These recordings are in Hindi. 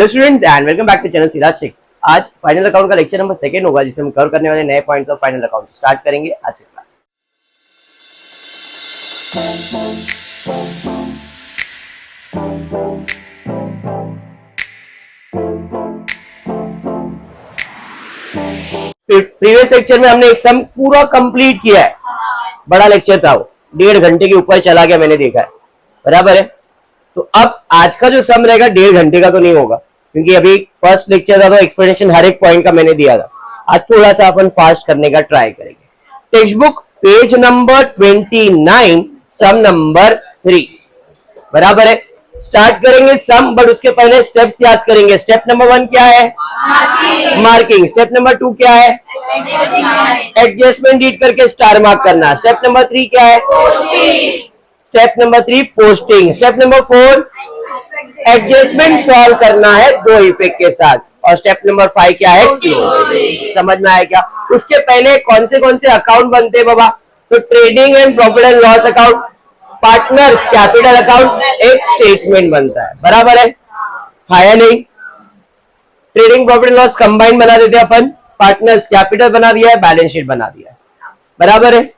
Hello students and welcome back to channel Siraj Shaikh. आज फाइनल अकाउंट का लेक्चर नंबर 2 होगा जिसमें हम कवर करने वाले नए points of final account start करेंगे आज की क्लास। प्रीवियस लेक्चर में हमने एक सम पूरा कंप्लीट किया है, बड़ा लेक्चर था वो, 1.5 घंटे के ऊपर चला गया, मैंने देखा है, बराबर है। तो अब आज का जो सम रहेगा 1.5 घंटे का तो नहीं होगा, क्योंकि अभी फर्स्ट लेक्चर था तो एक्सप्लेनेशन हर एक पॉइंट का मैंने दिया था। आज थोड़ा सा अपन फास्ट करने का ट्राई करेंगे। टेक्स्ट बुक पेज नंबर 29 सम नंबर 3, बराबर है। स्टार्ट करेंगे सम, बट उसके पहले स्टेप्स याद करेंगे। स्टेप नंबर 1 क्या है? मार्किंग। स्टेप नंबर 2 क्या है? एडजस्टमेंट डीट करके स्टार मार्क करना। स्टेप नंबर 3 क्या है? Step number 3 posting. Step number 4 adjustment solve करना है 2 इफेक्ट के साथ। और स्टेप नंबर 5 क्या है? क्लोजिंग। समझ में आया क्या? उसके पहले कौन से अकाउंट बनते हैं बाबा? तो trading and profit and loss account, partners capital account, एक स्टेटमेंट बनता है, बराबर है, हाँ या नहीं? Trading profit and loss combine बना देते हैं अपन, पार्टनर्स कैपिटल बना दिया है, बैलेंस शीट बना दिया है, बराबर है।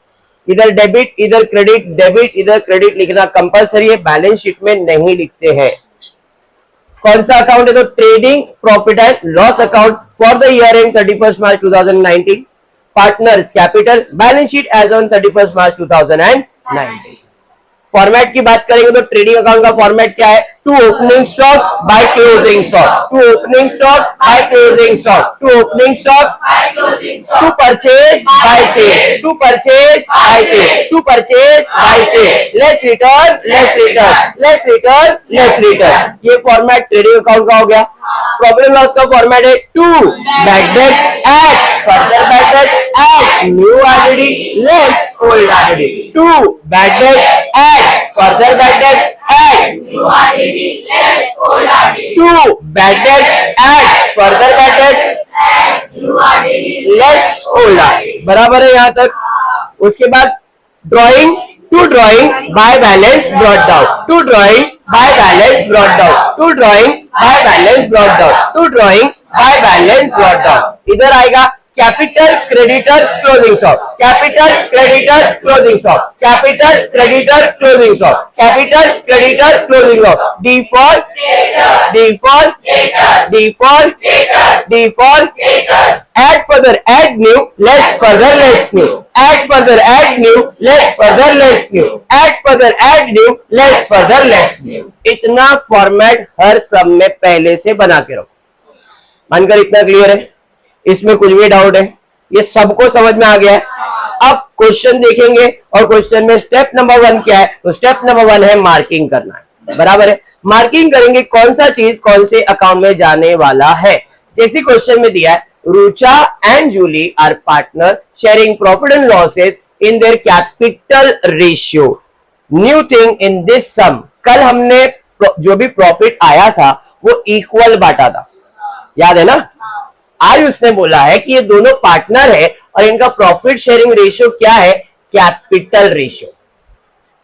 इधर डेबिट इधर क्रेडिट, डेबिट इधर क्रेडिट लिखना कंपलसरी है, बैलेंस शीट में नहीं लिखते हैं। कौन सा अकाउंट है? तो trading profit and loss account for the year end 31 March 2019, partners capital, balance sheet as on 31 March 2019। Format की बात करेंगे तो ट्रेडिंग अकाउंट का फॉर्मेट क्या है? To opening stock by closing stock, to opening stock by closing stock, to opening stock to purchase by sale, to purchase by sale, to purchase by sale, less return, less return, less return, less return. ये फॉर्मेट ट्रेडिंग अकाउंट का हो गया। प्रॉफिट एंड लॉस का फॉर्मेट है to bad debt add further bad debt add new RD less old RD, to bad debt add further bad debt add new RD less old RD, to bad debt add further bad debt add new RD less old RD, बराबर है यहाँ तक। उसके बाद drawing, to drawing by balance brought down, to drawing by balance brought down, to drawing by balance brought down, to drawing by balance brought down. इधर आएगा capital creditor closing stock, capital creditor closing stock, capital creditor closing stock, capital creditor closing stock, D for D for D for D for add further add new less further less new, add further add new less further less new, add further add new less further less new. इतना फॉर्मेट हर सब में पहले से बना के रखो। मानकर इतना क्लियर है? इसमें कुछ भी डाउट है? ये सबको समझ में आ गया है? अब क्वेश्चन देखेंगे और क्वेश्चन में स्टेप नंबर 1 क्या है? तो स्टेप नंबर 1 है मार्किंग करना है, बराबर है। मार्किंग करेंगे कौन सा चीज कौन से अकाउंट में जाने वाला है। जैसे क्वेश्चन में दिया है Rucha and Julie are partner sharing profit and losses in their capital ratio, new thing in this sum. कल हमने जो भी प्रॉफिट आया था वो इक्वल बांटा था, याद है ना? आज उसने बोला है कि ये दोनों पार्टनर है और इनका प्रॉफिट शेयरिंग रेशियो क्या है? Capital ratio.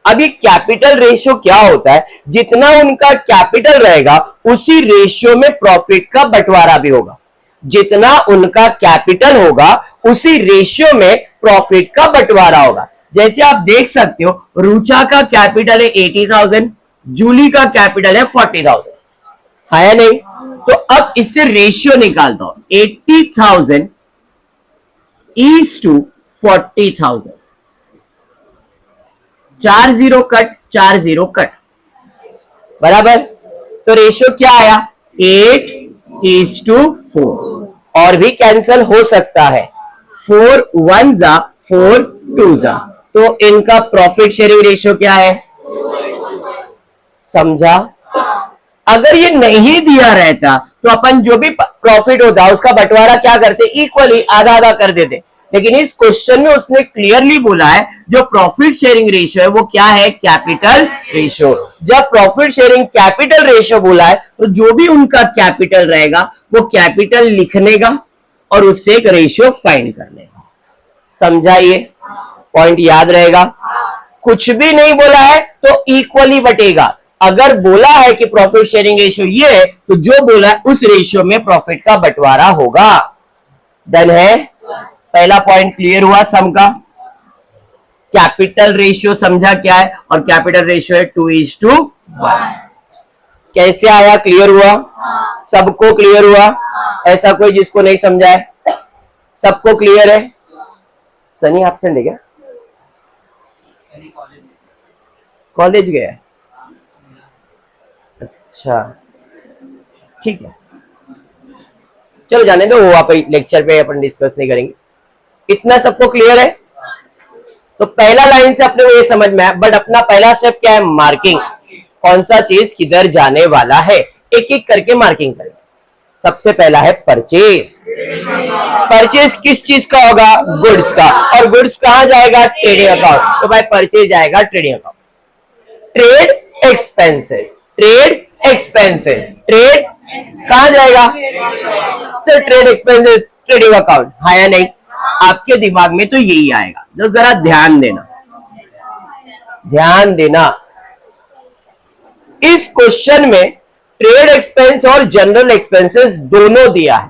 अभी कैपिटल रेशियो क्या होता है? जितना उनका कैपिटल रहेगा उसी रेशियो में प्रॉफिट का बंटवारा भी होगा। जितना उनका कैपिटल होगा उसी रेशियो में प्रॉफिट का बंटवारा होगा। जैसे आप देख सकते हो रुचा का कैपिटल है 80,000, जूली का कैपिटल है 40,000, है या नहीं? तो अब इससे रेशियो निकालता हूं, 80,000 is to 40,000, 4 0 कट 4 0 कट, बराबर। तो रेशियो क्या आया? 8 is to 4। और भी कैंसल हो सकता है, 4 1 जा 4 2 जा, तो इनका प्रॉफिट शेयरिंग रेशियो क्या है? समझा? अगर ये नहीं दिया रहता तो अपन जो भी प्रॉफिट होता उसका बंटवारा क्या करते? इक्वली आधा आधा कर देते। लेकिन इस क्वेश्चन में उसने क्लियरली बोला है जो प्रॉफिट शेयरिंग रेशियो है वो क्या है? Capital ratio. जब प्रॉफिट शेयरिंग कैपिटल रेशियो बोला है तो जो भी उनका कैपिटल रहेगा वो कैपिटल लिखने का और उससे एक रेशियो फाइंड कर लेगा। समझाइए? पॉइंट याद रहेगा? कुछ भी नहीं बोला है तो इक्वली बटेगा। अगर बोला है कि प्रॉफिट शेयरिंग रेशियो ये है, तो जो बोला है उस रेशियो में प्रॉफिट का बंटवारा होगा। डन है। पहला पॉइंट क्लियर हुआ सम का। कैपिटल रेशियो समझा क्या है, और कैपिटल रेशियो है 2:1। कैसे आया, क्लियर हुआ? सबको क्लियर हुआ? ऐसा कोई जिसको नहीं समझा है? सबको क्लियर है? सनी एब्सेंट है क्या? कॉलेज गया है? अच्छा ठीक है, चलो जाने दो, वो आप लेक्चर पे अपन डिस्कस नहीं करेंगे। इतना सबको क्लियर है? तो पहला लाइन से अपने को ये समझ में आया, बट अपना पहला स्टेप क्या है? मार्किंग। कौन सा चीज किधर जाने वाला है, एक एक करके मार्किंग करें। सबसे पहला है परचेज। परचेज किस चीज का होगा? गुड्स का। और गुड्स कहां जाएगा? Trading account. तो भाई परचेज जाएगा trading account. Trade expenses, trade expenses, trade कहां जाएगा? Sir trade expenses trading account, हाँ या नहीं? आपके दिमाग में तो यही आएगा। तो जरा ध्यान देना, ध्यान देना। इस क्वेश्चन में ट्रेड एक्सपेंस और जनरल एक्सपेंसेस दोनों दिया है।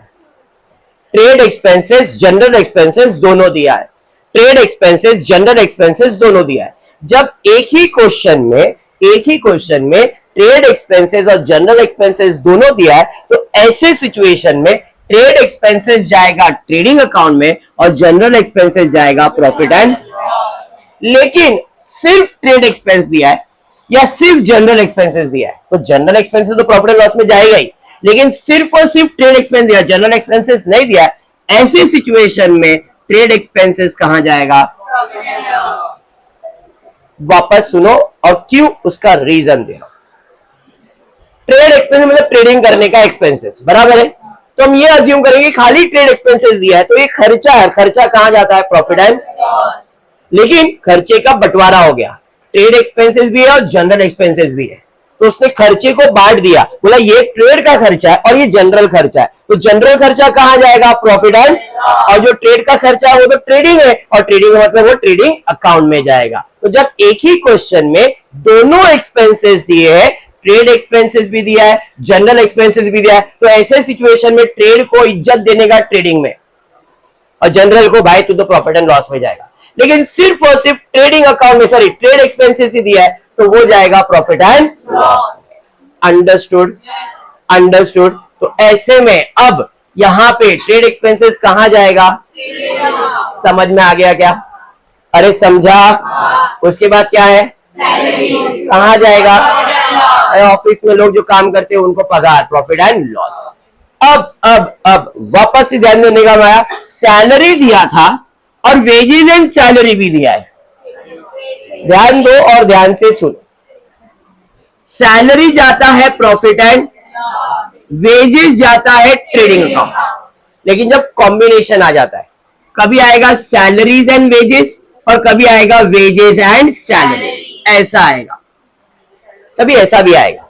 ट्रेड एक्सपेंसेस, जनरल एक्सपेंसेस दोनों दिया है। ट्रेड एक्सपेंसेस, जनरल एक्सपेंसेस दोनों दिया है। जब एक ही क्वेश्चन में ट्रेड एक्सपेंसेस और जनरल एक्सपेंसेस दोनों दिया है, तो ऐसे सिचुएशन में ट्रेड एक्सपेंसेस जाएगा ट्रेडिंग अकाउंट में और जनरल एक्सपेंसेस जाएगा प्रॉफिट एंड। लेकिन सिर्फ ट्रेड एक्सपेंस दिया है या सिर्फ जनरल एक्सपेंसेस दिया है, तो जनरल एक्सपेंसेस तो प्रॉफिट एंड लॉस में जाएगा ही, लेकिन सिर्फ और सिर्फ ट्रेड एक्सपेंस दिया, जनरल एक्सपेंसेस नहीं दिया है, ऐसी सिचुएशन में ट्रेड एक्सपेंसेस कहां जाएगा? वापस सुनो और क्यों, उसका रीजन दे रहा हूं। ट्रेड एक्सपेंस मतलब ट्रेडिंग करने का एक्सपेंसेस, बराबर है? तो हम ये अज्यूम करेंगे खाली ट्रेड एक्सपेंसेस दिया है, तो ये खर्चा है। खर्चा कहां जाता है? Profit and loss. लेकिन खर्चे का बंटवारा हो गया, ट्रेड एक्सपेंसेस भी है और जनरल एक्सपेंसेस भी है, तो उसने खर्चे को बांट दिया, बोला ये ट्रेड का खर्चा है और ये जनरल खर्चा है। तो जनरल खर्चा कहां जाएगा? Profit and. और जो ट्रेड का खर्चा है वो तो ट्रेडिंग है, और ट्रेडिंग का मतलब वो ट्रेडिंग अकाउंट में जाएगा। तो जब एक ही क्वेश्चन में दोनों एक्सपेंसेस दिए हैं, ट्रेड एक्सपेंसेस भी दिया है, जनरल एक्सपेंसेस भी दिया है, तो ऐसे सिचुएशन में ट्रेड को इज्जत देने का ट्रेडिंग में, और जनरल को भाई तू तो प्रॉफिट एंड लॉस में जाएगा। लेकिन सिर्फ और सिर्फ ट्रेडिंग अकाउंट में, सॉरी ट्रेड एक्सपेंसेस ही दिया है, तो वो जाएगा profit and loss. Understood? Understood. तो ऐसे में अब यहां पे ट्रेड एक्सपेंसेस कहां जाएगा? समझ में आ गया क्या? अरे समझा? उसके बाद क्या है? सैलरी कहां जाएगा? ऑफिस में लोग जो काम करते हैं उनको पगार, प्रॉफिट एंड लॉस। अब वापस से ध्यान देने का माया, सैलरी दिया था और वेजेस एंड सैलरी भी दिया है। ध्यान दो और ध्यान से सुनो। सैलरी जाता है प्रॉफिट एंड, वेजेस जाता है ट्रेडिंग अकाउंट। लेकिन जब कॉम्बिनेशन आ जाता है, कभी आएगा सैलरीज एंड वेजेस और कभी आएगा वेजेस एंड सैलरी, ऐसा आएगा। कभी ऐसा भी आएगा,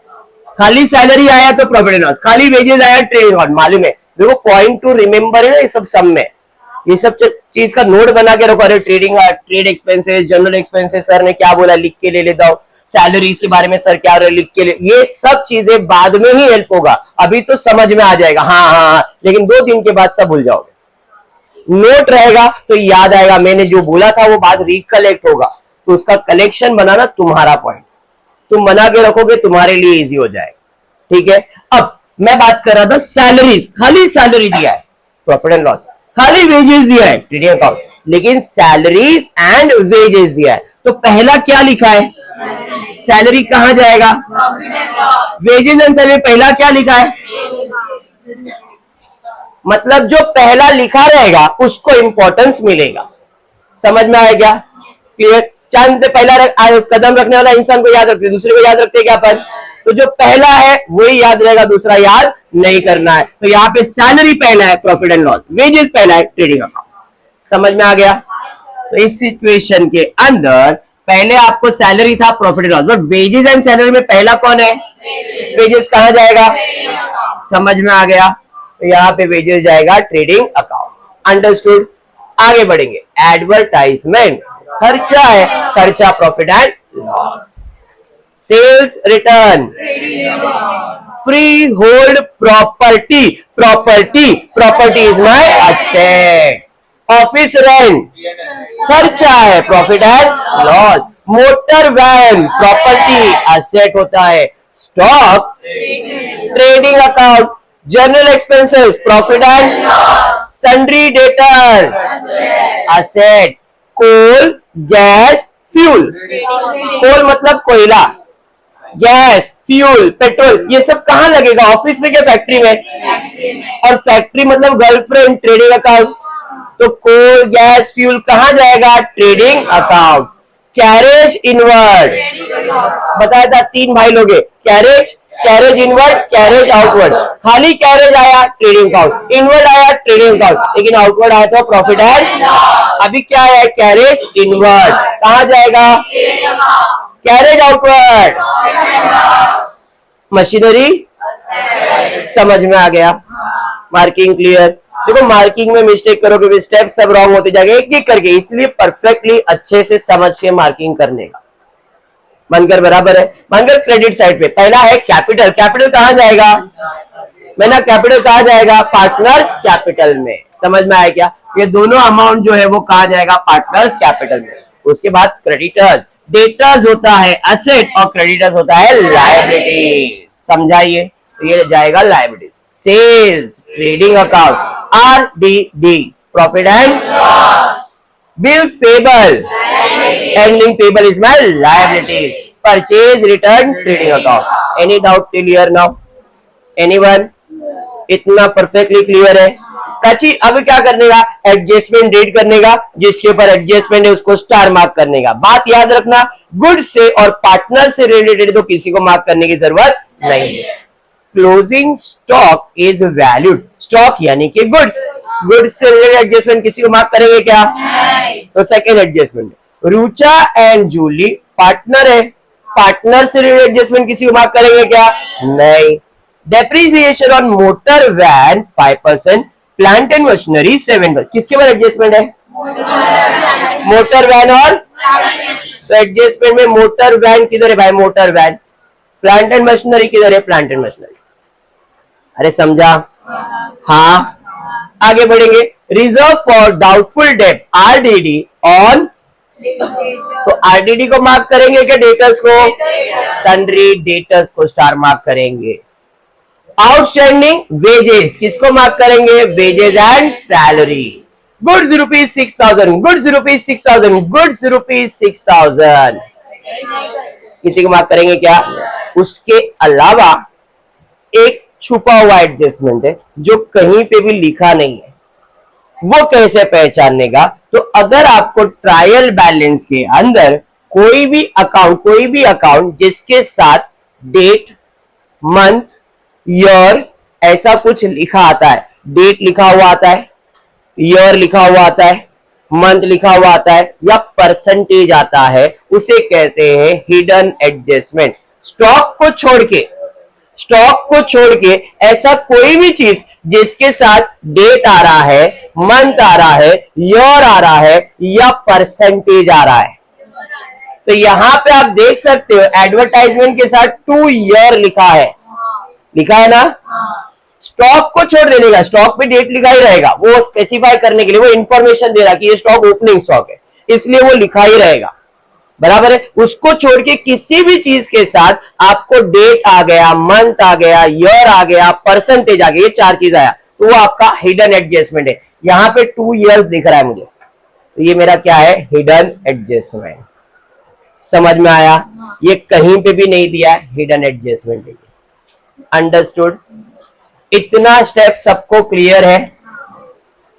खाली सैलरी आया तो प्रॉफिट एंड लॉस, खाली वेजेस आया ट्रेडिंग अकाउंट। मालूम है देखो, पॉइंट टू रिमेंबर है ना, ये सब सम में, ये सब चीज का नोट बना के रखो। अरे trade expenses, general expenses sir ने क्या बोला लिख के ले लेता हूं, सैलरीज के बारे में सर क्या लिख के ले, ये सब चीजें बाद में ही हेल्प होगा, अभी तो समझ में आ जाएगा हाँ, लेकिन 2 दिन के बाद सब भूल जाओगे। नोट रहेगा तो याद आएगा, मैंने जो बोला था वो बात रिकलेक्ट होगा, तो उसका कलेक्शन बनाना तुम्हारा पॉइंट, तुम बना के रखोगे, तुम्हारे लिए इजी हो जाएगा। ठीक है, अब मैं बात कर रहा था सैलरीज, खाली सैलरी दिया है प्रॉफिट एंड लॉस, खाली वेजेस दिया है ट्रेडिंग अकाउंट, लेकिन सैलरीज एंड वेजेस दिया है। तो पहला क्या लिखा है? सैलरी कहां जाएगा? Wages and salary. पहला क्या लिखा है? मतलब जो पहला लिखा रहेगा उसको इंपॉर्टेंस मिलेगा। समझ में आया क्या? क्लियर? चांद पे पहला कदम रखने वाला इंसान को याद रखते, दूसरे को याद रखते क्या अपन? तो जो पहला है वही याद रहेगा, दूसरा याद नहीं करना है। तो यहाँ पे सैलरी पहला है प्रॉफिट एंड लॉस, वेजेस पहला है ट्रेडिंग अकाउंट। समझ में आ गया? तो इस सिचुएशन के अंदर पहले आपको सैलरी था profit and loss, but wages and salary में पहला कौन है? वेजेस कहां जाएगा? समझ में आ गया? तो यहाँ पे वेजेस जाएगा ट्रेडिंग अकाउंट। अंडरस्टूड? आगे बढ़ेंगे। एडवर्टाइजमेंट खर्चा है, खर्चा profit and loss. Sales return, free hold property, property is my asset, office rent खर्चा है, profit and loss, motor van property asset होता है, stock trading account, general expenses profit and sundry debtors asset, coal gas fuel, coal मतलब कोयला, गैस फ्यूल पेट्रोल, ये सब कहाँ लगेगा, ऑफिस में क्या फैक्ट्री में, और फैक्ट्री मतलब गर्लफ्रेंड ट्रेडिंग अकाउंट, तो कोल गैस फ्यूल कहाँ जाएगा, ट्रेडिंग अकाउंट, कैरेज इनवर्ड बताया था, 3 भाई लोग, carriage, carriage inward, carriage outward, खाली कैरेज आया ट्रेडिंग अकाउंट, इनवर्ड आया ट्रेडिंग अकाउंट, लेकिन आउटवर्ड आया तो प्रॉफिट एंड, अभी क्या है, कैरेज इनवर्ड कहाँ जाएगा, कैरेज आउटवर्ड, मशीनरी समझ में आ गया, मार्किंग क्लियर। देखो मार्किंग में मिस्टेक करोगे भी स्टेप सब रॉन्ग होते जाएंगे एक एक करके, इसलिए परफेक्टली अच्छे से समझ के मार्किंग करने का। मानकर बराबर है, मानकर क्रेडिट साइड पे पहला है कैपिटल, कैपिटल कहां जाएगा, मैंने कैपिटल कहां जाएगा, पार्टनर्स कैपिटल में, समझ में आया क्या, ये दोनों अमाउंट जो है वो कहां जाएगा, पार्टनर्स कैपिटल में। उसके बाद क्रेडिटर्स, डेटर्स होता है एसेट और क्रेडिटर्स होता है लायबिलिटी, समझाइए, तो ये जाएगा liabilities, sales trading account, RDD profit and bills payable, ending payable is my liability, purchase return trading account. Any doubt clear now, anyone, इतना परफेक्टली क्लियर है। प्राची अब क्या करने का, एडजस्टमेंट रेट करने का, जिसके ऊपर एडजस्टमेंट है उसको स्टार मार्क करने का। बात याद रखना, गुड्स से और पार्टनर से रिलेटेड तो किसी को मार्क करने की जरूरत नहीं है। Closing stock is valued, stock यानी कि गुड्स, गुड्स से रिलेटेड एडजस्टमेंट किसी को मार्क करेंगे क्या, तो second adjustment. Rucha and Julie partner है, पार्टनर से रिलेटेड एडजस्टमेंट किसी को मार्क करेंगे क्या, नहीं। Depreciation on motor van 5%, plant and machinery 7%, किसके ऊपर एडजस्टमेंट है, मोटर वैन और, तो एडजस्टमेंट में मोटर वैन किधर है भाई, motor van, plant and machinery किधर है, प्लांट एंड मशीनरी। अरे समझा, हाँ आगे बढ़ेंगे। Reserve for doubtful date RDD on, तो RDD को मार्क करेंगे क्या, डेटर्स को, सन्ड्री डेटर्स को स्टार मार्क करेंगे। आउटस्टैंडिंग वेजेस किसको मार्क करेंगे, wages and salary, goods ₹6,000, goods ₹6,000, goods ₹6,000 किसी को मार्क करेंगे क्या। उसके अलावा एक छुपा हुआ एडजस्टमेंट है जो कहीं पे भी लिखा नहीं है, वो कैसे पहचानने का, तो अगर आपको ट्रायल बैलेंस के अंदर कोई भी अकाउंट जिसके साथ डेट, मंथ, ईयर ऐसा कुछ लिखा आता है, डेट लिखा हुआ आता है, ईयर लिखा हुआ आता है, मंथ लिखा हुआ आता है या परसेंटेज आता है, उसे कहते हैं हिडन एडजस्टमेंट। स्टॉक को छोड़ के ऐसा कोई भी चीज जिसके साथ डेट आ रहा है, मंथ आ रहा है, ईयर आ रहा है या परसेंटेज आ रहा है, तो यहां पे आप देख सकते हो एडवर्टाइजमेंट के साथ 2 ईयर लिखा है ना। स्टॉक को छोड़ देने का, स्टॉक पे डेट लिखा ही रहेगा, वो स्पेसिफाई करने के लिए, वो इंफॉर्मेशन दे रहा कि ये स्टॉक ओपनिंग स्टॉक है, इसलिए वो लिखा ही रहेगा, बराबर है। उसको छोड़ के किसी भी चीज के साथ आपको डेट आ गया, मंथ आ गया, ईयर आ गया, परसेंटेज आ गया, ये 4 चीज आया, तो वो आपका हिडन एडजस्टमेंट है। यहां पे 2 इयर्स दिख रहा है मुझे, तो ये मेरा क्या है, हिडन एडजस्टमेंट। समझ में आया, ये कहीं पे भी नहीं दिया है, हिडन एडजस्टमेंट। अंडरस्टूड, इतना स्टेप सबको क्लियर है।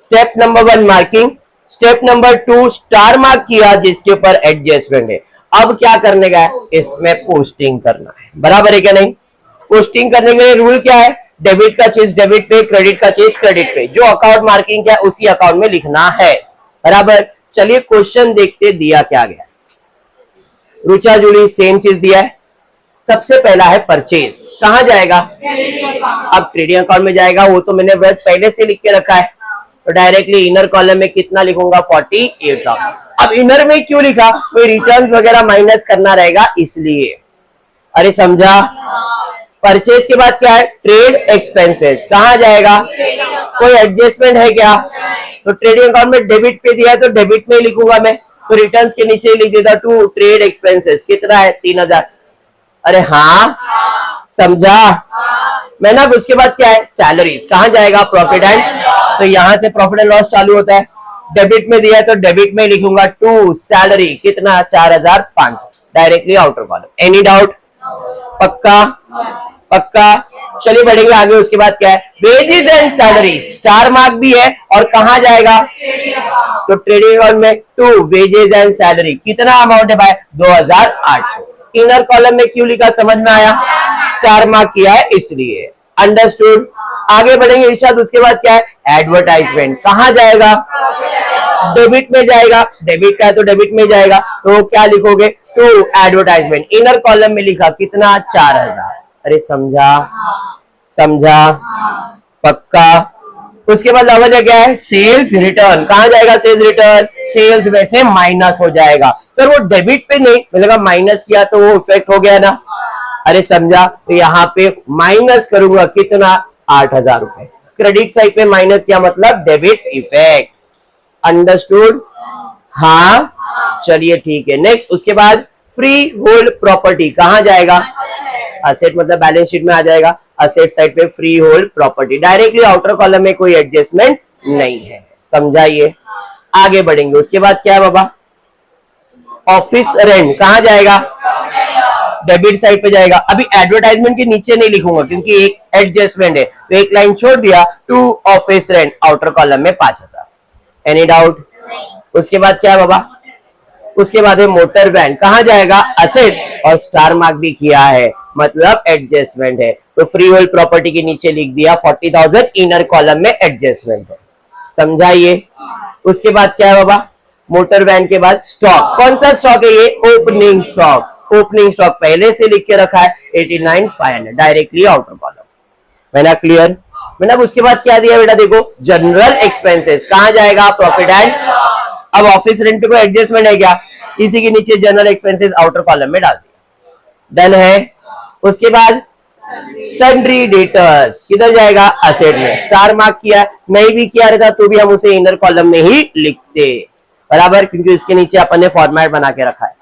Step number 1 marking, step number 2 star mark किया जिसके ऊपर एडजस्टमेंट है। अब क्या करने का है, इसमें पोस्टिंग करना है, बराबर है क्या नहीं। पोस्टिंग करने के लिए रूल क्या है, डेबिट का चीज डेबिट पे, क्रेडिट का चीज क्रेडिट पे, जो अकाउंट मार्किंग क्या है उसी अकाउंट में लिखना है, बराबर। चलिए क्वेश्चन देखते दिया क्या गया। रुचा जूली सेम चीज दिया है। सबसे पहला है परचेज, कहां जाएगा, अब ट्रेडिंग अकाउंट में जाएगा, वो तो मैंने वर्ड पहले से लिख के रखा है, तो डायरेक्टली इनर कॉलम में कितना लिखूंगा, 48,000। अब इनर में क्यों लिखा, कोई रिटर्न्स वगैरह माइनस करना रहेगा इसलिए, अरे समझा? परचेज के बाद क्या है? Trade expenses. कहाँ जाएगा? कोई एडजस्टमेंट है क्या? तो ट्रेडिंग अकाउंट में डेबिट पे दिया है तो डेबिट में ही लिखूंगा मैं, तो रिटर्न्स के नीचे लिख देता टू ट्रेड एक्सपेंसेस। कितना है? 3000। अरे हाँ, समझा? मैं ना उसके बाद क्या है? सैलरीज। कहाँ जाएगा? प्रॉफिट एंड, तो यहां से प्रॉफिट एंड लॉस चालू होता है। डेबिट में दिया है तो डेबिट में लिखूंगा टू सैलरी। कितना? 4500। Directly outer column. Any doubt? पक्का? पक्का। चलिए बढ़ेंगे आगे। उसके बाद क्या है? Wages and salary. Star mark भी है और कहाँ जाएगा? तो ट्रेडिंग अकाउंट में टू वेजेस एंड सैलरी। कितना अमाउंट है भाई? 2800। इनर कॉलम में क्यों लिखा? समझ में आया? स्टार मार्क किया है इसलिए। अंडरस्टूड? आगे बढ़ेंगे इरशाद। उसके बाद क्या है? एडवर्टाइजमेंट। कहाँ जाएगा? डेबिट में जाएगा। डेबिट का है तो डेबिट में जाएगा, तो क्या लिखोगे? To advertisement. इनर कॉलम में लिखा कितना? 4000। अरे समझा? समझा? पक्का? उसके बाद लावा क्या है? Sales return. कहाँ जाएगा? Sales return. सेल्स में से माइनस हो जाएगा। सर वो डेबिट पे नहीं, मैंने कहा माइनस किया तो वो इफेक्ट हो गया ना। अरे समझा? तो यहाँ पे माइनस करूंगा कितना? 8000 रुपए। क्रेडिट साइड पे माइनस किया मतलब डेबिट इफेक्ट। अंडरस्टूड? हाँ, चलिए ठीक है। नेक्स्ट उसके बाद फ्री होल्ड प्रॉपर्टी। कहाँ जाएगा? असेट मतलब बैलेंस शीट में आ जाएगा। असेट साइड पे free hold property. Directly outer column में कोई एडजस्टमेंट नहीं है। समझाइए? आगे बढ़ेंगे। उसके बाद क्या है बाबा? Office rent. कहाँ जाएगा? डेबिट साइड पे जाएगा। अभी एडवर्टाइजमेंट के नीचे नहीं लिखूंगा क्योंकि एक एडजस्टमेंट है, तो एक लाइन छोड़ दिया to office rent. Outer column में 5000। Any doubt? उसके बाद क्या है बाबा? उसके बाद है मोटर वैन। कहाँ जाएगा? असेट और स्टार मार्क भी किया है मतलब एडजस्टमेंट है, तो फ्री होल्ड प्रॉपर्टी के नीचे लिख दिया 40,000। इनर कॉलम में एडजस्टमेंट है। समझाइए? उसके बाद क्या है बाबा? मोटर वैन के बाद स्टॉक। कौन सा स्टॉक है ये? Opening stock. ओपनिंग स्टॉक पहले से लिख के रखा है 89,500। Directly outer column. मैंने क्लियर? मैंने अब उसके बाद क्या दिया बेटा? देखो जनरल एक्सपेंसेस। कहाँ जाएगा? Profit and. अब ऑफिस रेंट पे कोई एडजस्टमेंट है क्या? इसी के नीचे जनरल एक्सपेंसेस आउटर कॉलम में डाल दिया। डन है? उसके बाद सन्ड्री डेटर्स। किधर जाएगा? असेट में। स्टार मार्क किया, नहीं भी किया रहता तो भी हम उसे इनर कॉलम में ही लिखते। बराबर? क्योंकि इसके नीचे अपन ने फॉर्मेट बना के रखा है।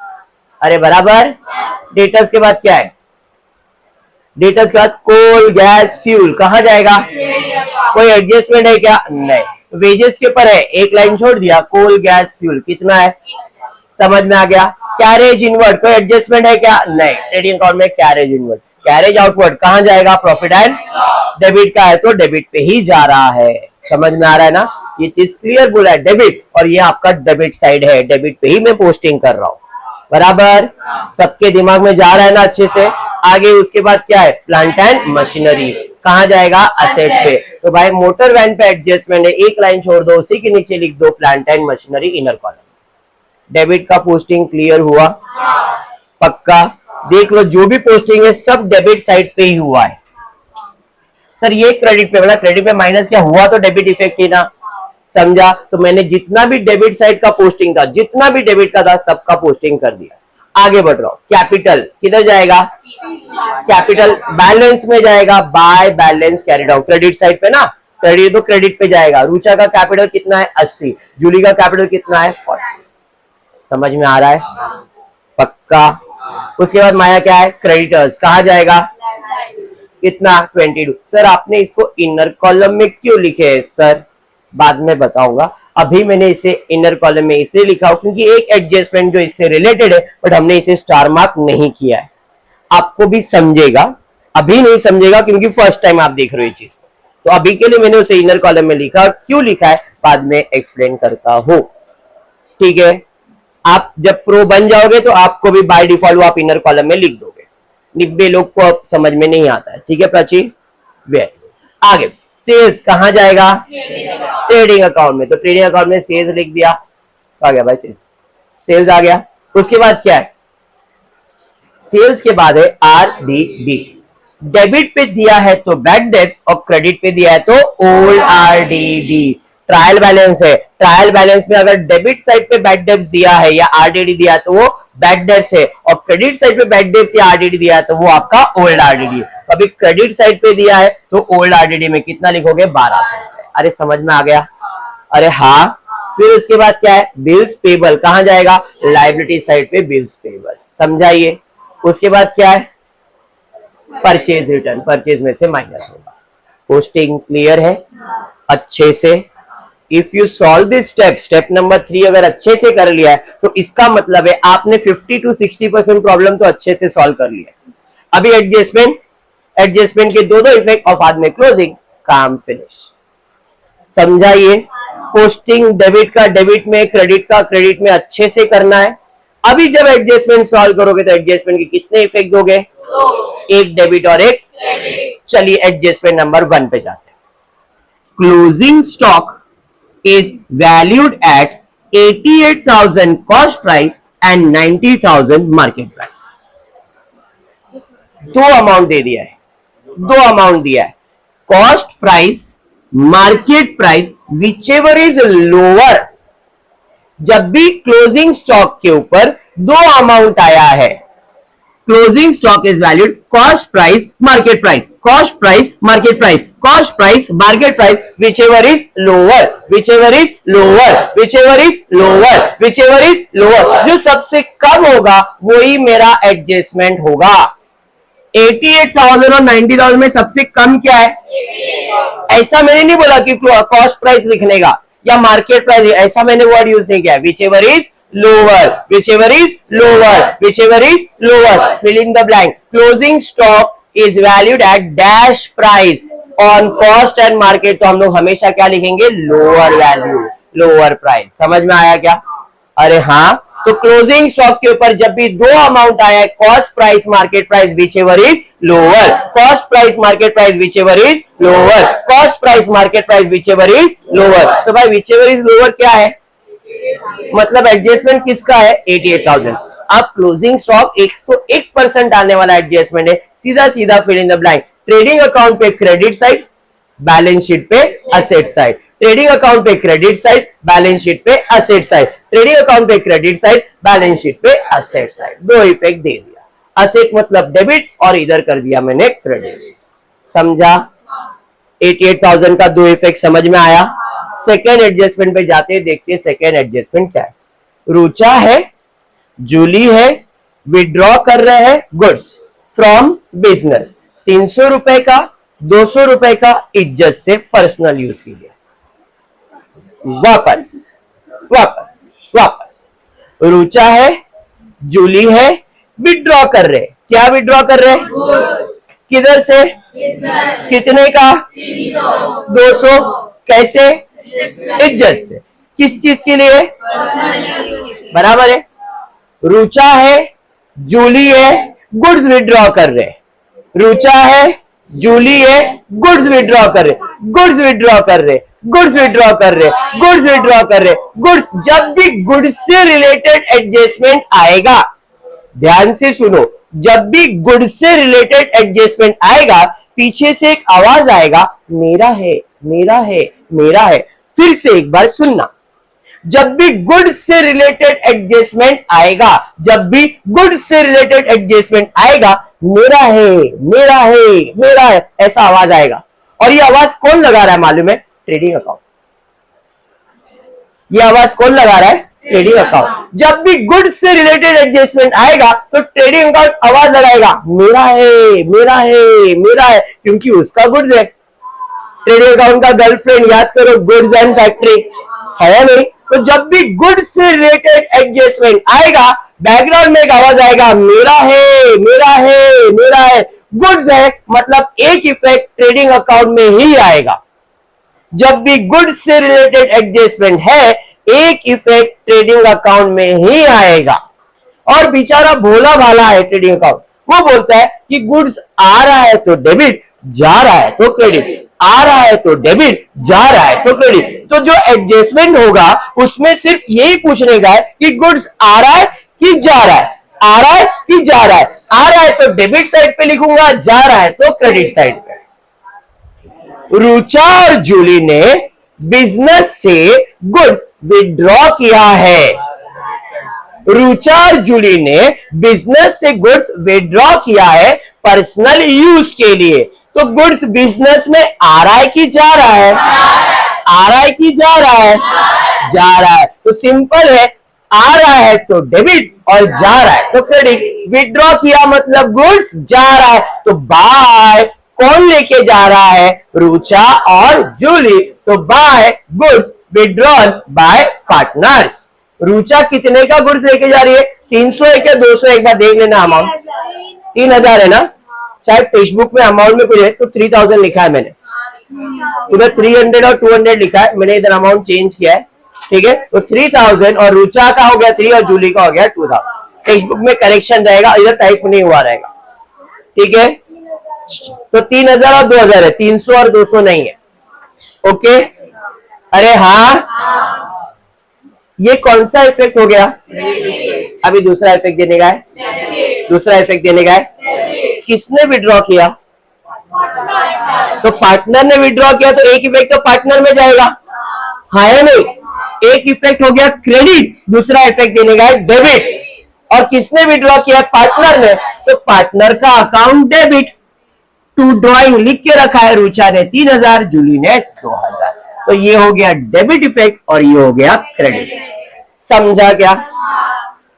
अरे बराबर? डेटर्स के बाद क्या है? डेटर्स के बाद कोल गैस फ्यूल। कहाँ जाएगा? कोई एडजस्टमेंट है क्या? नहीं। वेजेस के ऊपर है, एक लाइन छोड़ दिया कोल गैस फ्यूल। कितना है? समझ में आ गया? Carriage inward. कोई एडजस्टमेंट है क्या? नहीं। ट्रेडिंग अकाउंट में कैरेज इनवर्ड। कैरेज आउटवर्ड कहाँ जाएगा? Profit and. डेबिट का है तो डेबिट पे ही जा रहा है। समझ में आ रहा है ना? ये चीज क्लियर बोला है, डेबिट, और ये आपका डेबिट साइड है। डेबिट पे ही मैं पोस्टिंग कर रहा हूँ। बराबर? सबके दिमाग में जा रहा है ना अच्छे से? आगे उसके बाद क्या है? Plant and machinery. कहाँ जाएगा? असेट पे। तो भाई मोटर वैन पे एडजस्टमेंट है, एक लाइन छोड़ दो, उसी के नीचे लिख दो plant and machinery inner column. Debit का पोस्टिंग क्लियर हुआ? पक्का? देख लो जो भी पोस्टिंग है सब डेबिट साइड पे ही हुआ है। सर ये क्रेडिट पे, मतलब क्रेडिट पे माइनस क्या हुआ? तो डेबिट इफेक्ट ही ना। समझा? तो मैंने जितना भी डेबिट साइड का पोस्टिंग था, जितना भी डेबिट का था, सबका पोस्टिंग कर दिया। आगे बढ़ रहा हूं। कैपिटल किधर जाएगा? कैपिटल बैलेंस में जाएगा। By balance carried out. Credit side पे ना, क्रेडिट तो क्रेडिट पे जाएगा। रुचा का कैपिटल कितना है? 80। जूली का कैपिटल कितना है? 40। समझ में आ रहा है? पक्का? उसके बाद माया क्या है? क्रेडिटर्स। कहाँ जाएगा? कितना? 22। सर आपने इसको इनर कॉलम में क्यों लिखे है? सर बाद में बताऊंगा। अभी मैंने इसे इनर कॉलम में इसलिए लिखा हो क्योंकि एक एडजस्टमेंट जो इससे रिलेटेड है, बट हमने इसे स्टार मार्क नहीं किया है। आपको भी समझेगा, अभी नहीं समझेगा क्योंकि फर्स्ट टाइम आप देख रहे हो ये चीज को। तो अभी के लिए मैंने उसे इनर कॉलम में लिखा, और क्यों लिखा है बाद में एक्सप्लेन करता हूं। ठीक है? आप जब प्रो बन जाओगे तो आपको भी बाय डिफॉल्ट आप इनर कॉलम में लिख दोगे। 90 लोग को अब समझ में नहीं आता है। ठीक है प्राची? वेरी आगे। सेल्स कहाँ जाएगा? ट्रेडिंग अकाउंट में। तो ट्रेडिंग अकाउंट में सेल्स लिख दिया। आ गया भाई सेल्स। सेल्स आ गया। उसके बाद क्या है? सेल्स के बाद है आरडीडी। डेबिट पे दिया है तो बैड डेब्ट्स, और क्रेडिट पे दिया है तो ओल्ड आरडीडी। ट्रायल बैलेंस है। ट्रायल बैलेंस में अगर डेबिट साइड पे बैड डेब्ट्स दिया है या आरडीडी दिया है तो वो बैड डेट्स है, और क्रेडिट साइड पे बैड डेट्स या आरडीडी दिया है तो वो आपका ओल्ड आरडीडी है। अभी क्रेडिट साइड पे दिया है तो ओल्ड आरडीडी में कितना लिखोगे 1200। अरे समझ में आ गया? अरे हाँ। फिर उसके बाद क्या है, बिल्स पेबल कहां जाएगा, लायबिलिटी साइड पे बिल्स पेबल, समझाइए। उसके बाद क्या है, परचेज रिटर्न, परचेज में से माइनस होगा। पोस्टिंग क्लियर है अच्छे से? If you solve this step, step number 3 अगर अच्छे से कर लिया है तो इसका मतलब है आपने 50 to 60% प्रॉब्लम तो अच्छे से सॉल्व कर लिया। अभी एडजस्टमेंट, एडजस्टमेंट के दो इफेक्ट और बाद में क्लोजिंग, काम फिनिश। समझाइए। पोस्टिंग डेबिट का डेबिट में, क्रेडिट का क्रेडिट में अच्छे से करना है। अभी जब एडजस्टमेंट सॉल्व करोगे तो एडजस्टमेंट के कितने इफेक्ट दोगे, एक डेबिट और एक क्रेडिट। चलिए एडजस्टमेंट नंबर 1 पे जाते हैं। Closing stock is valued at 88,000 cost price and 90,000 market price। दो अमाउंट दे दिया है, दो अमाउंट दिया है, cost price, market price, whichever is lower. जब भी क्लोजिंग स्टॉक के ऊपर दो अमाउंट आया है, closing stock is valued cost price market price, cost price market price, cost price market price, whichever is lower, whichever is lower, whichever is lower, whichever is lower. जो सबसे कम होगा वही मेरा एडजस्टमेंट होगा। 88,000 और 90,000 में सबसे कम क्या है? ऐसा मैंने नहीं बोला कि कॉस्ट प्राइस लिखने का या मार्केट प्राइस, ऐसा मैंने वर्ड यूज नहीं किया। Whichever is lower, whichever is lower, whichever is lower, fill in the blank। closing stock is valued at dash price on cost and market, तो हम लोग हमेशा क्या लिखेंगे, लोअर वैल्यू, लोअर प्राइस। समझ में आया क्या? अरे हाँ। तो क्लोजिंग स्टॉक के ऊपर जब भी दो अमाउंट आया है, cost price market price, whichever is lower, cost price market price, whichever is lower, cost price market price, whichever is lower। तो भाई whichever is lower क्या है, मतलब एडजस्टमेंट किसका है, 88,000। अब क्लोजिंग स्टॉक 101% आने वाला एडजस्टमेंट है, सीधा सीधा fill in the blank. Trading account पे क्रेडिट साइड, बैलेंस शीट पे असेट साइड, ट्रेडिंग अकाउंट पे क्रेडिट साइड, बैलेंस शीट पे असेट साइड, ट्रेडिंग अकाउंट पे क्रेडिट साइड, बैलेंस शीट पे असेट साइड। दो इफेक्ट दे दिया, असेट मतलब डेबिट और इधर कर दिया मैंने क्रेडिट। समझा? 88,000 का दो इफेक्ट समझ में आया? सेकेंड एडजस्टमेंट पे जाते हैं, देखते हैं सेकेंड एडजस्टमेंट क्या है। रुचा है, जूली है, विड्रॉ कर रहे हैं गुड्स फ्रॉम बिजनेस, 300 रुपए का, 200 रुपए का इज्जत से पर्सनल यूज के लिए। वापस वापस वापस। रुचा है, जूली है, विड्रॉ कर रहे, क्या विड्रॉ कर रहे, किधर से, कितने का, 200, कैसे, इज्जत से, किस चीज के लिए, बराबर है। रुचा है, जूली है, गुड्स विड्रॉ कर रहे, रुचा है, जूली है, गुड्स विड्रॉ कर रहे, गुड्स विड्रॉ कर रहे, गुड्स विड्रॉ कर रहे, गुड्स विड्रॉ कर रहे, गुड्स। जब भी गुड्स से रिलेटेड एडजस्टमेंट आएगा, ध्यान से सुनो, जब भी गुड्स से रिलेटेड एडजस्टमेंट आएगा, पीछे से एक आवाज आएगा, मेरा है, मेरा है, मेरा है। फिर से एक बार सुनना, जब भी गुड्स से रिलेटेड एडजस्टमेंट आएगा, जब भी गुड्स से रिलेटेड एडजस्टमेंट आएगा, मेरा है, मेरा है, मेरा है, ऐसा आवाज आएगा। और ये आवाज कौन लगा रहा है मालूम है? Trading account. ये आवाज कौन लगा रहा है? Trading account. जब भी गुड्स से रिलेटेड एडजस्टमेंट आएगा तो ट्रेडिंग अकाउंट आवाज लगाएगा, मेरा है, मेरा है, मेरा है, क्योंकि उसका गुड्स है। ट्रेडिंग अकाउंट का गर्लफ्रेंड याद करो, गुड्स एंड फैक्ट्री है या नहीं? तो जब भी गुड्स से रिलेटेड एडजस्टमेंट आएगा, बैकग्राउंड में एक आवाज आएगा, मेरा है, मेरा है, मेरा है। गुड्स है मतलब एक इफेक्ट ट्रेडिंग अकाउंट में ही आएगा। जब भी गुड्स से रिलेटेड एडजस्टमेंट है, एक इफेक्ट ट्रेडिंग अकाउंट में ही आएगा। और बेचारा भोला भाला है ट्रेडिंग अकाउंट, वो बोलता है कि गुड्स आ रहा है तो डेबिट, जा रहा है तो क्रेडिट, आ रहा है तो डेबिट, जा रहा है तो क्रेडिट। तो जो एडजस्टमेंट होगा उसमें सिर्फ यही पूछने का है कि गुड्स आ रहा है कि जा रहा है, आ रहा है कि जा रहा है। आ रहा है तो डेबिट साइड पे लिखूंगा, जा रहा है तो क्रेडिट साइड पे। रुचा और जूली ने बिजनेस से गुड्स विड्रॉ किया है। रुचा और जूली ने बिजनेस से गुड्स विड्रॉ किया है पर्सनल यूज के लिए। तो गुड्स बिजनेस में आ रहा है कि जा रहा है? आ रहा है कि जा रहा है? जा रहा है। तो सिंपल है, आ रहा है तो डेबिट और जा रहा है तो क्रेडिट। विड्रॉ किया मतलब गुड्स जा रहा है, तो बाय कौन लेके जा रहा है? रुचा और जूली। तो by goods withdrawal by partners. Rucha कितने का गुड्स लेके जा रही है? 300 है क्या 200? एक बार देख लेना अमाउंट। 3000 है ना? शायद फेसबुक में अमाउंट में कुछ है तो 3000 लिखा है मैंने, उधर 300 और 200 लिखा है, मैंने इधर अमाउंट चेंज किया है। ठीक है, तो 3000 और रुचा का हो गया 3 और जूली का हो गया 2000। फेसबुक में करेक्शन रहेगा, इधर टाइप नहीं हुआ रहेगा। ठीक है, तो 3000 और 2000 है, 300 और 200 नहीं है। ओके, अरे हाँ, ये कौन सा इफेक्ट हो गया? अभी दूसरा इफेक्ट देने का है। दूसरा इफेक्ट देने का है, किसने विड्रॉ किया? तो पार्टनर ने विड्रॉ किया, तो एक इफेक्ट तो पार्टनर में जाएगा, हाँ या नहीं? एक इफेक्ट हो गया क्रेडिट, दूसरा इफेक्ट देने का है डेबिट। और किसने विड्रॉ किया? पार्टनर ने, तो पार्टनर का अकाउंट डेबिट। टू ड्रॉइंग लिख के रखा है, रुचा ने 3000, जूली ने 2000। तो ये हो गया डेबिट इफेक्ट और ये हो गया क्रेडिट। समझा क्या?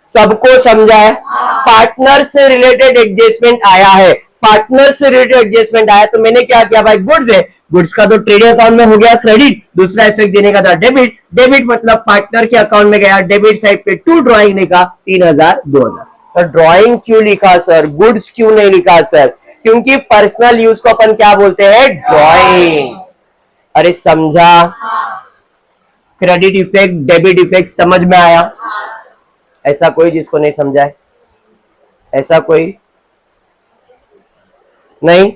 सबको समझा है? पार्टनर से रिलेटेड एडजस्टमेंट आया है, पार्टनर से रिलेटेड एडजस्टमेंट आया तो मैंने क्या किया भाई? गुड्स है, गुड्स का तो ट्रेडिंग अकाउंट में हो गया क्रेडिट, दूसरा इफेक्ट देने का था डेबिट। डेबिट मतलब पार्टनर के अकाउंट में गया, डेबिट साइड पे टू ड्रॉइंग लिखा 3000 2000। तो ड्रॉइंग क्यों लिखा सर? गुड्स क्यों नहीं लिखा सर? क्योंकि पर्सनल यूज को अपन क्या बोलते हैं? ड्रॉइंग। अरे समझा? क्रेडिट इफेक्ट डेबिट इफेक्ट समझ में आया? ऐसा कोई जिसको नहीं समझा है? ऐसा कोई नहीं?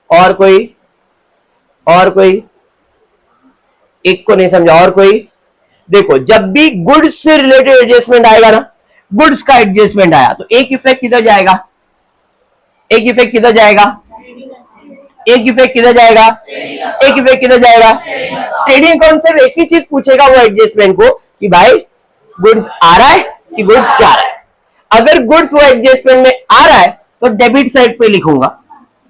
और कोई? और कोई? एक को नहीं समझा, और कोई? देखो, जब भी गुड्स से रिलेटेड एडजस्टमेंट आएगा ना, गुड्स का एडजस्टमेंट आया तो एक इफेक्ट किधर जाएगा? एक इफेक्ट किधर जाएगा? एक इफेक्ट किधर जाएगा? एक इफेक्ट किधर जाएगा? ट्रेडिंग अकाउंट से एक ही चीज पूछेगा वो एडजस्टमेंट को कि भाई गुड्स आ रहा है कि गुड्स जा रहा है। अगर गुड्स वो एडजस्टमेंट में आ रहा है तो डेबिट साइड पे लिखूंगा,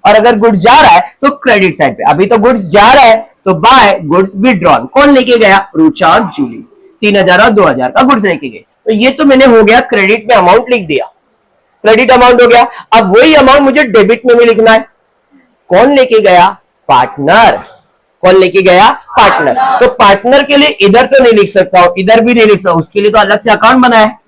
और अगर गुड्स जा रहा है तो क्रेडिट साइड पे। अभी तो गुड्स जा रहा है तो बाय गुड्स विड्रॉन। कौन लेके गया? रुचा और जूली 3000 और 2000 का गुड्स लेके गए। तो ये तो मैंने हो गया क्रेडिट में अमाउंट लिख दिया, क्रेडिट अमाउंट हो गया। अब वही अमाउंट मुझे डेबिट में भी लिखना है। कौन लेके गया? पार्टनर। कौन लेके गया? पार्टनर। तो पार्टनर के लिए इधर तो नहीं लिख सकता हूं, इधर भी नहीं लिख सकता, उसके लिए तो अलग से अकाउंट बना है।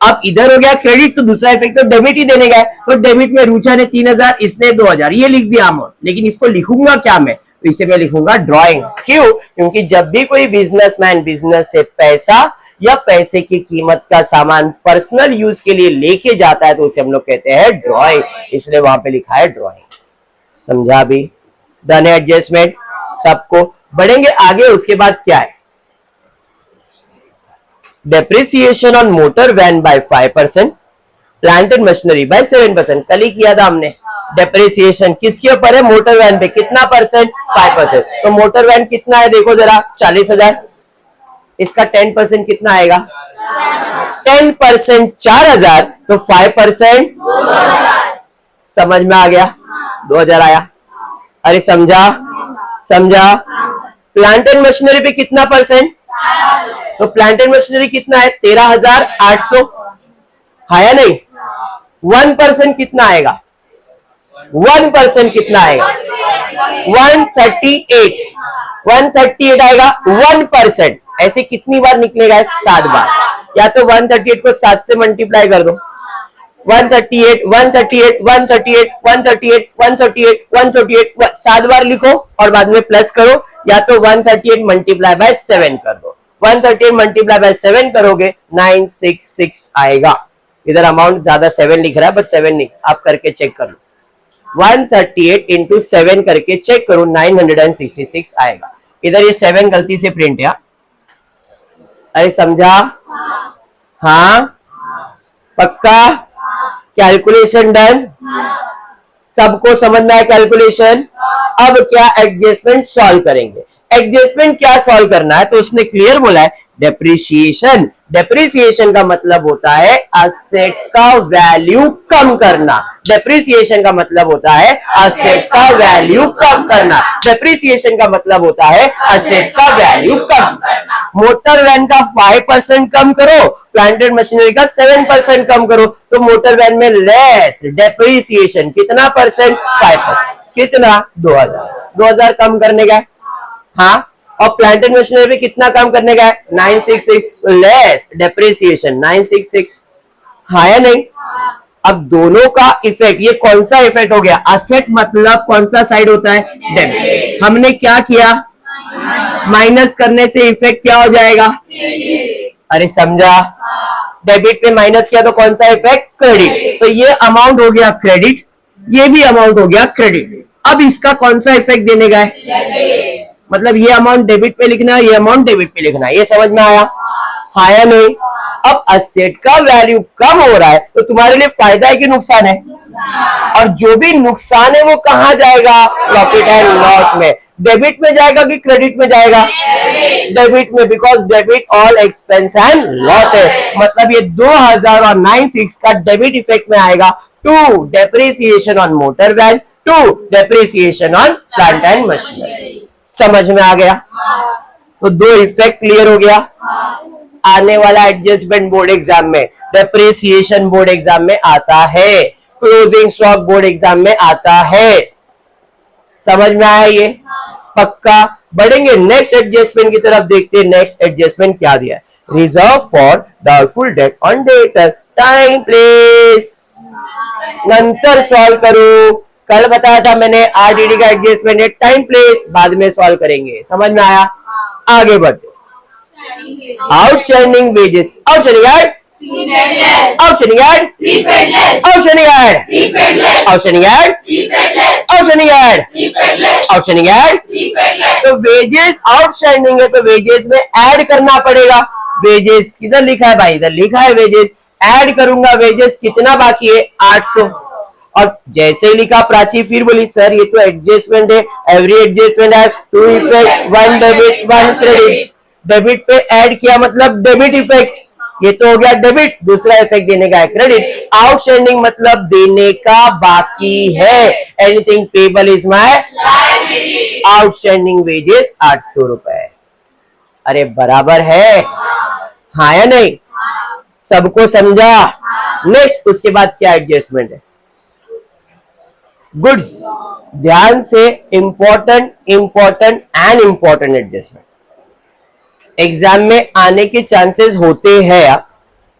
अब इधर हो गया क्रेडिट, तो दूसरा इफेक्ट तो डेबिट ही देने का। तो डेबिट में रुचा ने 3000, इसने 2000, ये लिख दिया अमाउंट। लेकिन इसको लिखूंगा क्या मैं? तो इसे मैं लिखूंगा ड्रॉइंग। क्यों? क्योंकि जब भी कोई बिजनेसमैन बिजनेस से पैसा या पैसे की कीमत का सामान पर्सनल यूज के लिए लेके जाता है तो उसे हम लोग कहते हैं ड्रॉइंग, इसलिए वहां पे लिखा है ड्रॉइंग। समझा? भी डन है एडजस्टमेंट सबको? बढ़ेंगे आगे, उसके बाद क्या है? Depreciation on motor van by 5%, plant and machinery by 7%। कल ही किया था हमने। डेप्रिसिएशन किसके ऊपर है? मोटर वैन पे। कितना परसेंट? 5%। तो मोटर वैन कितना है देखो जरा, 40,000। इसका 10% कितना आएगा? 10% 4000, तो 5% समझ में आ गया? 2000 आया। अरे समझा? समझा? प्लांट एंड मशीनरी पे कितना परसेंट? तो प्लांट एंड मशीनरी कितना है? 13,800, है या नहीं? 1% कितना आएगा? 1% कितना आएगा? 138। 138 आएगा 1%। ऐसे कितनी बार निकलेगा? 7 बार। या तो 138 को 7 से मल्टीप्लाई कर दो। 138 138 138 138 138 138 7 बार लिखो और बाद में प्लस करो, या तो 138 मल्टीप्लाई बाय 7 कर दो। 138 मल्टीप्लाई बाय 7 करोगे 966 आएगा। इधर अमाउंट ज्यादा 7 लिख रहा है, बट 7 नहीं, आप करके चेक कर लो। 138 इंटू 7 करके चेक करो, 966 आएगा। इधर ये 7 गलती से प्रिंट है। अरे समझा? हाँ पक्का? Calculation done? सबको समझ में आया कैलकुलेशन? अब क्या एडजस्टमेंट सॉल्व करेंगे। एडजस्टमेंट क्या सॉल्व करना है? तो उसने क्लियर बोला है डेप्रिसिएशन, डेप्रिसिएशन का मतलब होता है असेट का वैल्यू कम करना। डेप्रिसिएशन का मतलब होता है असेट का वैल्यू कम करना। डेप्रिसिएशन का मतलब होता है असेट का वैल्यू कम करना। मोटर वैन का 5% कम करो, प्लांटेड मशीनरी का 7% कम करो, तो मोटर वैन में लेस डेप्रिसिएशन कितना परसेंट? 5%। कितना? 2000 कम करने का। हाँ, और प्लांटेड मशीनरी में कितना काम करने का है? 966, लेस डेप्रिसिएशन 966। हाँ या नहीं? अब दोनों का इफेक्ट, ये कौन सा इफेक्ट हो गया? असेट मतलब कौन सा साइड होता है? डेबिट। हमने क्या किया? माइनस करने से इफेक्ट क्या हो जाएगा? अरे समझा? डेबिट पे माइनस किया तो कौन सा इफेक्ट? क्रेडिट। तो ये अमाउंट हो गया क्रेडिट, ये भी अमाउंट हो गया क्रेडिट। अब इसका कौन सा इफेक्ट देने का है? मतलब ये अमाउंट डेबिट पे लिखना है, ये अमाउंट डेबिट पे लिखना है। ये समझ में आया? हाँ या नहीं? अब असेट का वैल्यू कम हो रहा है तो तुम्हारे लिए फायदा है कि नुकसान है? और जो भी नुकसान है वो कहाँ जाएगा? प्रॉफिट एंड लॉस में। डेबिट में जाएगा कि क्रेडिट में जाएगा? डेबिट में, because debit all expense and loss है। मतलब ये 2096 का डेबिट इफेक्ट में आएगा। 2 depreciation on motor van, 2 depreciation on plant and machinery. समझ में आ गया? तो 2 इफेक्ट क्लियर हो गया। आने वाला एडजस्टमेंट बोर्ड एग्जाम में, डेप्रिसिएशन बोर्ड एग्जाम में आता है, क्लोजिंग स्टॉक बोर्ड एग्जाम में आता है। समझ में आया? ये पक्का। बढ़ेंगे नेक्स्ट एडजस्टमेंट की तरफ, देखते हैं नेक्स्ट एडजस्टमेंट क्या दिया है। Reserve for doubtful date on debtor, time place नंतर सॉल्व करो। कल बताया था मैंने आरडीडी का एडजस्टमेंट है, टाइम प्लेस बाद में सॉल्व करेंगे। समझ में आया? आगे बढ़ते। Outstanding wages, outstanding add, outstanding add, outstanding add, outstanding add, outstanding add, outstanding add. तो वेजेस आउटस्टैंडिंग है तो वेजेस में ऐड करना पड़ेगा। वेजेस किधर लिखा है भाई? इधर लिखा है वेजेस। ऐड करूंगा वेजेस, कितना बाकी है? 800। और जैसे ही लिखा प्राची फिर बोली सर ये तो एडजस्टमेंट है, एवरी एडजस्टमेंट है 2 इफेक्ट, 1 डेबिट 1 क्रेडिट। डेबिट पे ऐड किया मतलब डेबिट इफेक्ट, ये तो हो गया डेबिट। दूसरा इफेक्ट देने का है क्रेडिट। आउटस्टैंडिंग मतलब देने का बाकी है। Anything payable is my liability. Outstanding wages 800 रुपए। अरे बराबर है? हाँ या नहीं? सबको समझा? नेक्स्ट उसके बाद क्या एडजस्टमेंट है? गुड्स। ध्यान से, important important and important adjustment exam में आने के चांसेस होते हैं,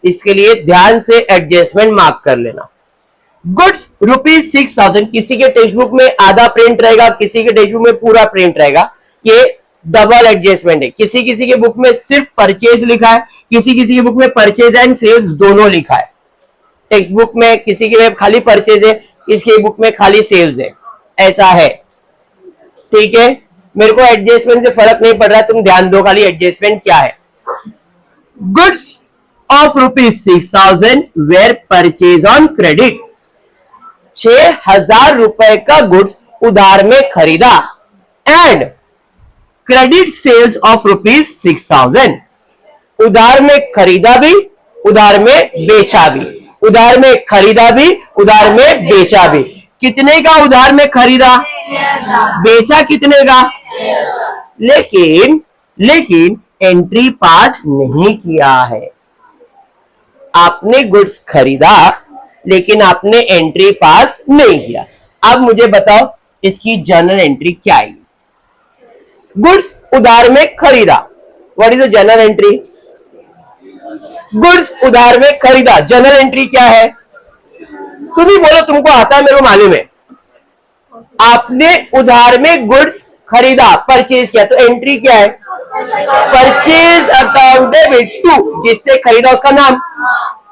इसके लिए ध्यान से एडजस्टमेंट मार्क कर लेना। गुड्स ₹6000, किसी के टेक्स्ट बुक में आधा प्रिंट रहेगा, किसी के टेक्स्ट बुक में पूरा प्रिंट रहेगा। ये डबल एडजस्टमेंट है। किसी किसी के बुक में सिर्फ परचेज लिखा है, किसी किसी के बुक में परचेज एंड सेल्स दोनों लिखा है। टेक्स्ट बुक में किसी के खाली परचेज है, किसी के बुक में खाली सेल्स है, ऐसा है। ठीक है, मेरे को एडजस्टमेंट से फर्क नहीं पड़ रहा, तुम ध्यान दो खाली एडजस्टमेंट क्या है। Goods of ₹6000 were purchase on credit. 6000 रुपए का गुड्स उधार में खरीदा एंड क्रेडिट सेल्स ऑफ ₹6000। उधार में खरीदा भी, उधार में बेचा भी, उधार में खरीदा भी, उधार में बेचा भी। कितने का उधार में खरीदा? बेचा कितने का? लेकिन एंट्री पास नहीं किया है। आपने गुड्स खरीदा लेकिन आपने एंट्री पास नहीं किया। अब मुझे बताओ इसकी जर्नल एंट्री क्या है? गुड्स उधार में खरीदा, what is the journal entry? Goods उधार में खरीदा, जर्नल एंट्री क्या है? तुम ही बोलो, तुमको आता है, मेरे को मालूम है। आपने उधार में गुड्स खरीदा, परचेज किया, तो एंट्री क्या है? परचेज अकाउंट डेबिट टू, जिससे खरीदा उसका नाम।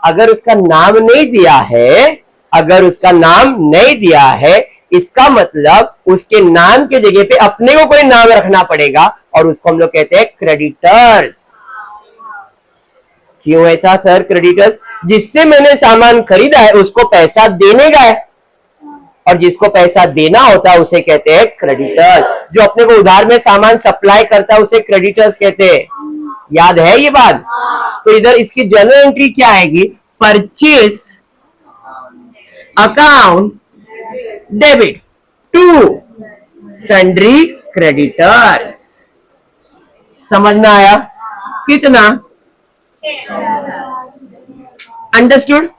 अगर उसका नाम नहीं दिया है, अगर उसका नाम नहीं दिया है, इसका मतलब उसके नाम के जगह पे अपने को कोई नाम रखना पड़ेगा और उसको हम लोग कहते हैं क्रेडिटर्स। क्यों ऐसा सर? क्रेडिटर्स, जिससे मैंने सामान खरीदा है उसको पैसा देने का है, और जिसको पैसा देना होता है उसे कहते हैं क्रेडिटर्स। जो अपने को उधार में सामान सप्लाई करता है उसे क्रेडिटर्स कहते हैं। याद है ये बात? तो इधर इसकी जर्नल एंट्री क्या आएगी? Purchase account debit to sundry creditors. समझ में आया? कितना? अंडरस्टूड?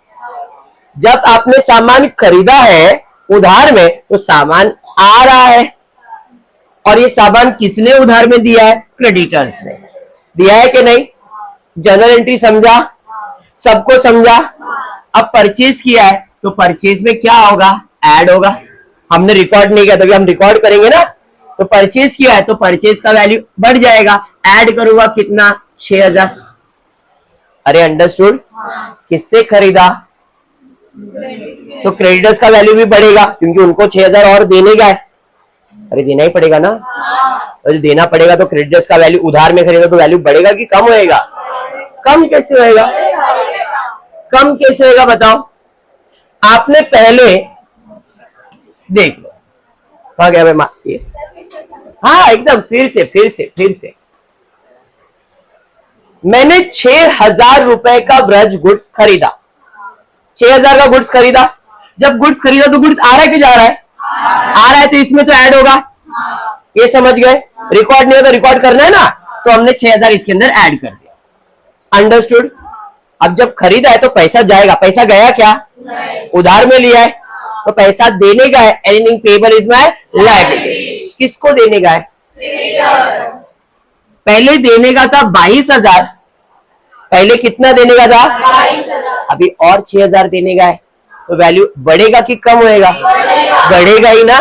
जब आपने सामान खरीदा है उधार में तो सामान आ रहा है, और ये सामान किसने उधार में दिया है? क्रेडिटर्स ने दिया है कि नहीं? जनरल एंट्री समझा? सबको समझा? अब परचेज किया है तो परचेज में क्या होगा? ऐड होगा। हमने रिकॉर्ड नहीं किया तो हम रिकॉर्ड करेंगे ना। तो परचेज किया है तो परचेज का वैल्यू बढ़ जाएगा। ऐड करूंगा कितना? 6000। अरे अंडरस्टूड? किससे खरीदा? तो क्रेडिटर्स का वैल्यू भी बढ़ेगा क्योंकि उनको 6000 और देने का है। अरे देना ही पड़ेगा ना। तो जो देना पड़ेगा तो क्रेडिटर्स का वैल्यू, उधार में खरीदा तो वैल्यू बढ़ेगा कि कम होएगा? कम कैसे होएगा? कम कैसे होएगा बताओ? आपने पहले देख लो, कहा गया भाई? हाँ एकदम, फिर से मैंने 6000 रुपए का व्रज गुड्स खरीदा। 6000 का गुड्स खरीदा। जब गुड्स खरीदा तो गुड्स आ रहा है कि जा रहा है? आ रहा है, तो इसमें तो ऐड होगा। ये समझ गए? रिकॉर्ड नहीं होता, रिकॉर्ड करना है ना, तो हमने 6000 इसके अंदर ऐड कर दिया। अंडरस्टूड? अब जब खरीदा है तो पैसा जाएगा। पैसा गया क्या? उधार में लिया है तो पैसा देने का है। Anything payable is my liability. किसको देने का है? पहले देने का था 22,000। पहले कितना देने का था? 22,000। अभी और 6000 देने का है तो वैल्यू बढ़ेगा कि कम होएगा? बढ़ेगा ही ना।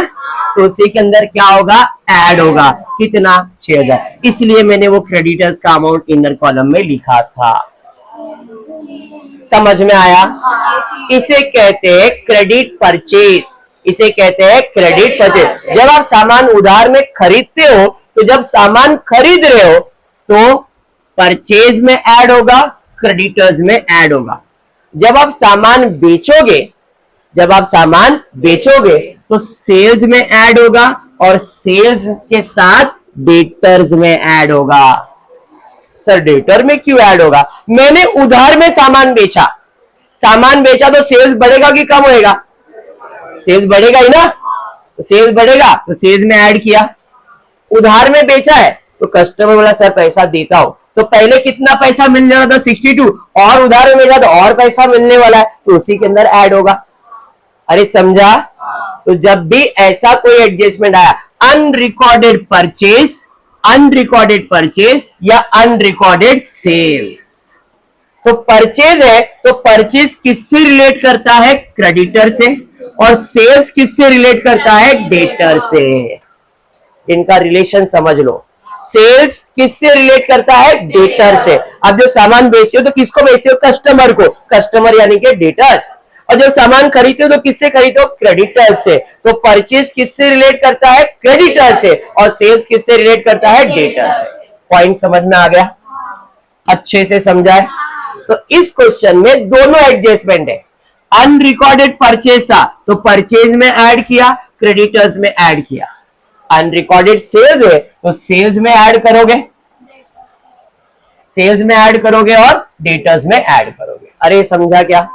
तो उसी के अंदर क्या होगा? ऐड होगा। कितना? 6000। इसलिए मैंने वो क्रेडिटर्स का अमाउंट इनर कॉलम में लिखा था। समझ में आया? इसे कहते हैं क्रेडिट परचेज। इसे कहते हैं क्रेडिट परचेज। जब आप सामान उधार में खरीदते हो तो जब सामान खरीद रहे हो तो परचेज में ऐड होगा, क्रेडिटर्स में ऐड होगा। जब आप सामान बेचोगे तो सेल्स में ऐड होगा और सेल्स के साथ डेटर्स में ऐड होगा। सर डेटर में क्यों ऐड होगा? मैंने उधार में सामान बेचा तो सेल्स बढ़ेगा कि कम होएगा? सेल्स बढ़ेगा ही ना। तो सेल्स बढ़ेगा तो सेल्स में ऐड किया। उधार में बेचा है तो कस्टमर बोला सर पैसा देता हूं, तो पहले कितना पैसा मिलने वाला था? 62, और उधार में बेचा तो और पैसा मिलने वाला है तो उसी के अंदर ऐड होगा। अरे समझा? तो जब भी ऐसा कोई एडजस्टमेंट आया, अनरिकॉर्डेड परचेज या अनरिकॉर्डेड सेल्स, तो परचेज है तो परचेज किससे रिलेट करता है? क्रेडिटर से। और सेल्स किससे रिलेट करता है? डेटर से। इनका रिलेशन समझ लो। सेल्स किससे रिलेट करता है? डेटर से। अब जो सामान बेचते हो तो किसको बेचते हो? कस्टमर को। कस्टमर यानी कि डेटर्स। और जब सामान खरीदते हो तो किससे खरीदते हो? क्रेडिटर से। तो परचेज किससे रिलेट करता है? क्रेडिटर से। और सेल्स किससे रिलेट करता है? डेटर से। पॉइंट समझ में आ गया? अच्छे से समझाए? तो इस क्वेश्चन में दोनों एडजस्टमेंट है। अनरिकॉर्डेड परचेज था तो परचेज में ऐड किया, क्रेडिटर्स में ऐड किया। अनरिकॉर्डेड सेल्स है तो सेल्स में ऐड करोगे और डेटर्स में ऐड करोगे। अरे समझा क्या?